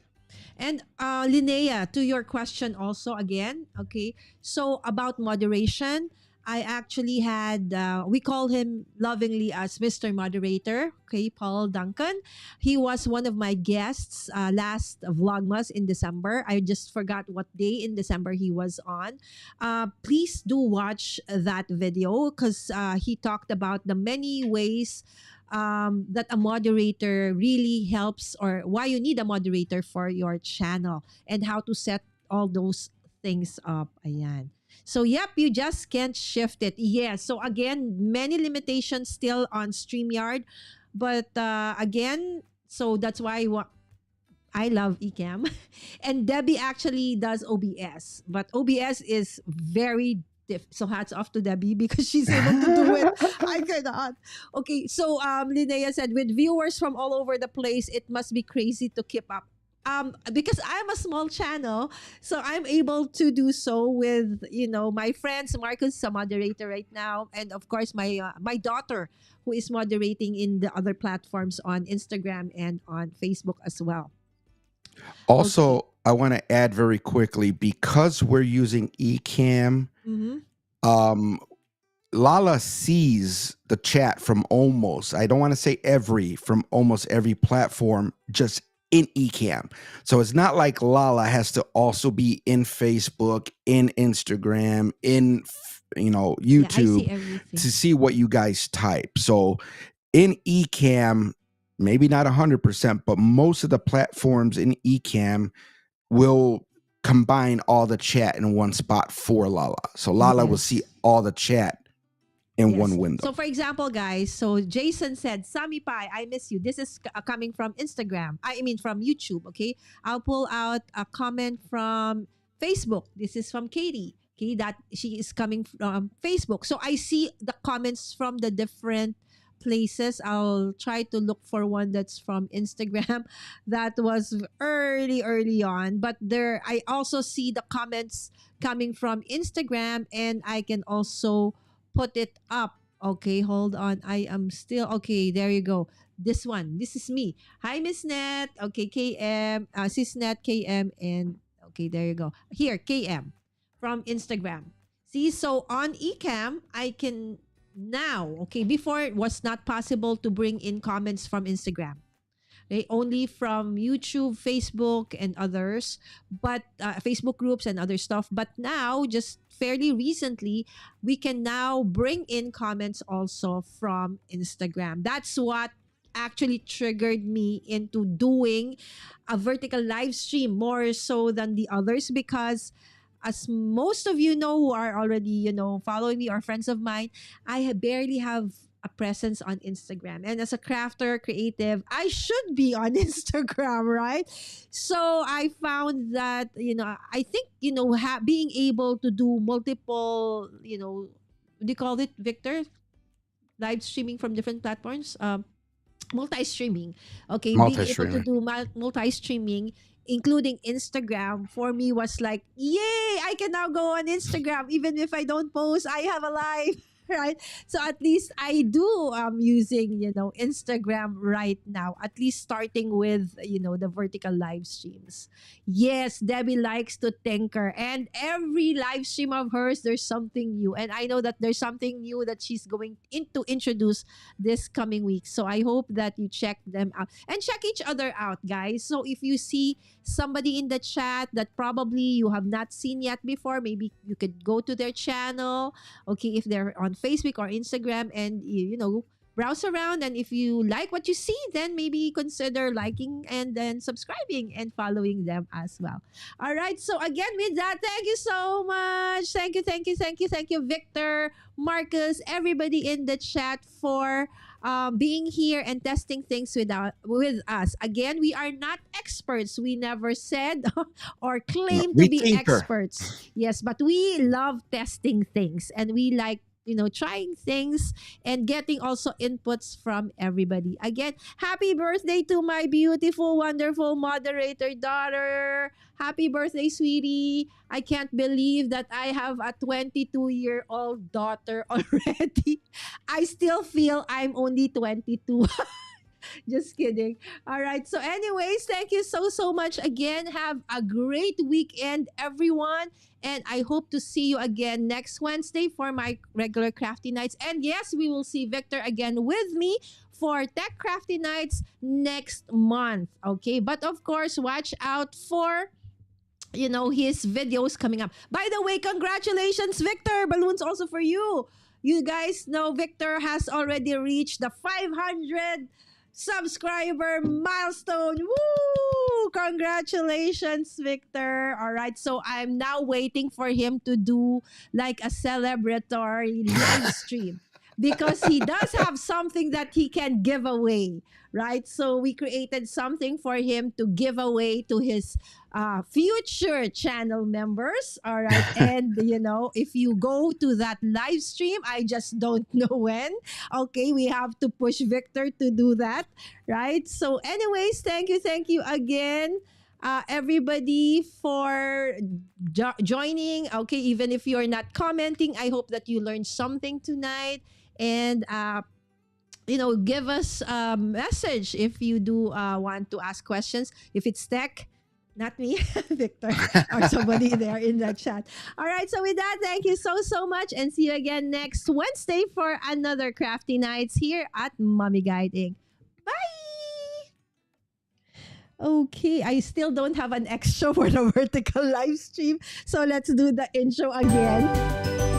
And Linnea, to your question also again, okay. So about moderation, I actually had, we call him lovingly as Mr. Moderator, okay, Paul Duncan. He was one of my guests last Vlogmas in December. I just forgot what day in December he was on. Please do watch that video because he talked about the many ways that a moderator really helps, or why you need a moderator for your channel and how to set all those things up. Ayan. So, yep, you just can't shift it. Yes. So, again, many limitations still on StreamYard. But again, so that's why I love ECAMM. And Debbie actually does OBS. But OBS is very so hats off to Debbie because she's able to do it. I cannot. Okay, so Linnea said, with viewers from all over the place, it must be crazy to keep up. Because I'm a small channel, so I'm able to do so with my friends. Marcus is a moderator right now, and of course my daughter who is moderating in the other platforms on Instagram and on Facebook as well. Also, I want to add very quickly, because we're using ECAMM, um, Lala sees the chat from almost, I don't want to say from almost every platform, just in ECAMM. So it's not like Lala has to also be in Facebook, in Instagram, in YouTube to see what you guys type. So in ECAMM, maybe not 100%, but most of the platforms in ECAMM will combine all the chat in one spot for Lala. So Lala will see all the chat in one window. So for example, guys, so Jason said, Sammy Pai, I miss you. This is coming from Instagram. I mean from YouTube, okay? I'll pull out a comment from Facebook. This is from Katie. Okay, that she is coming from Facebook. So I see the comments from the different places. I'll try to look for one that's from Instagram. That was early on. But there I also see the comments coming from Instagram, and I can also put it up. Okay, hold on. I am still okay. There you go. This one. This is me. Hi, Miss Net. Okay, KM, Sisnet, KM, and okay, there you go. Here, KM from Instagram. See, so on ECAMM, I can now, okay, before it was not possible to bring in comments from Instagram. Okay, only from YouTube, Facebook, and others, but Facebook groups and other stuff. But now, just fairly recently, we can now bring in comments also from Instagram. That's what actually triggered me into doing a vertical live stream more so than the others, because as most of you know who are already, following me or friends of mine, I barely have a presence on Instagram. And as a crafter, creative, I should be on Instagram, right? So I found that, I think, being able to do multiple, what do you call it, Victor? Live streaming from different platforms? Multi-streaming. Okay, being able to do multi-streaming, including Instagram, for me was like, yay, I can now go on Instagram. Even if I don't post, I have a live. Right, so at least I do using Instagram right now, at least starting with the vertical live streams. Yes, Debbie likes to tinker, and every live stream of hers there's something new, and I know that there's something new that she's going to introduce this coming week. So I hope that you check them out and check each other out, guys. So if you see somebody in the chat that probably you have not seen yet before, maybe you could go to their channel, okay, if they're on Facebook or Instagram, and browse around, and if you like what you see, then maybe consider liking and then subscribing and following them as well. All right, so again, with that, thank you so much. Thank you, Victor, Marcus, everybody in the chat for being here and testing things with us. Again, we are not experts. We never said or claim to be experts. Yes, but we love testing things, and we like trying things and getting also inputs from everybody. Again, happy birthday to my beautiful, wonderful moderator daughter. Happy birthday, sweetie. I can't believe that I have a 22-year-old daughter already. I still feel I'm only 22. Just kidding. All right. So, anyways, thank you so much again. Have a great weekend, everyone. And I hope to see you again next Wednesday for my regular Crafty Nights. And yes, we will see Victor again with me for Tech Crafty Nights next month. Okay. But of course, watch out for his videos coming up. By the way, congratulations, Victor. Balloons also for you. You guys know Victor has already reached the 500 subscriber milestone. Woo! Congratulations, Victor. All right. So I'm now waiting for him to do like a celebratory live stream, because he does have something that he can give away, right? So we created something for him to give away to his future channel members. All right. And, if you go to that live stream, I just don't know when. Okay. We have to push Victor to do that, right? So anyways, thank you again. Everybody for joining. Okay, even if you're not commenting, I hope that you learned something tonight. And give us a message if you do want to ask questions. If it's tech, Not me, Victor, or somebody there in the chat. All right, so with that, thank you so much, and see you again next Wednesday for another Crafty Nights here at Mommy Guiding. Bye! Okay, I still don't have an extra for the vertical live stream, so let's do the intro again.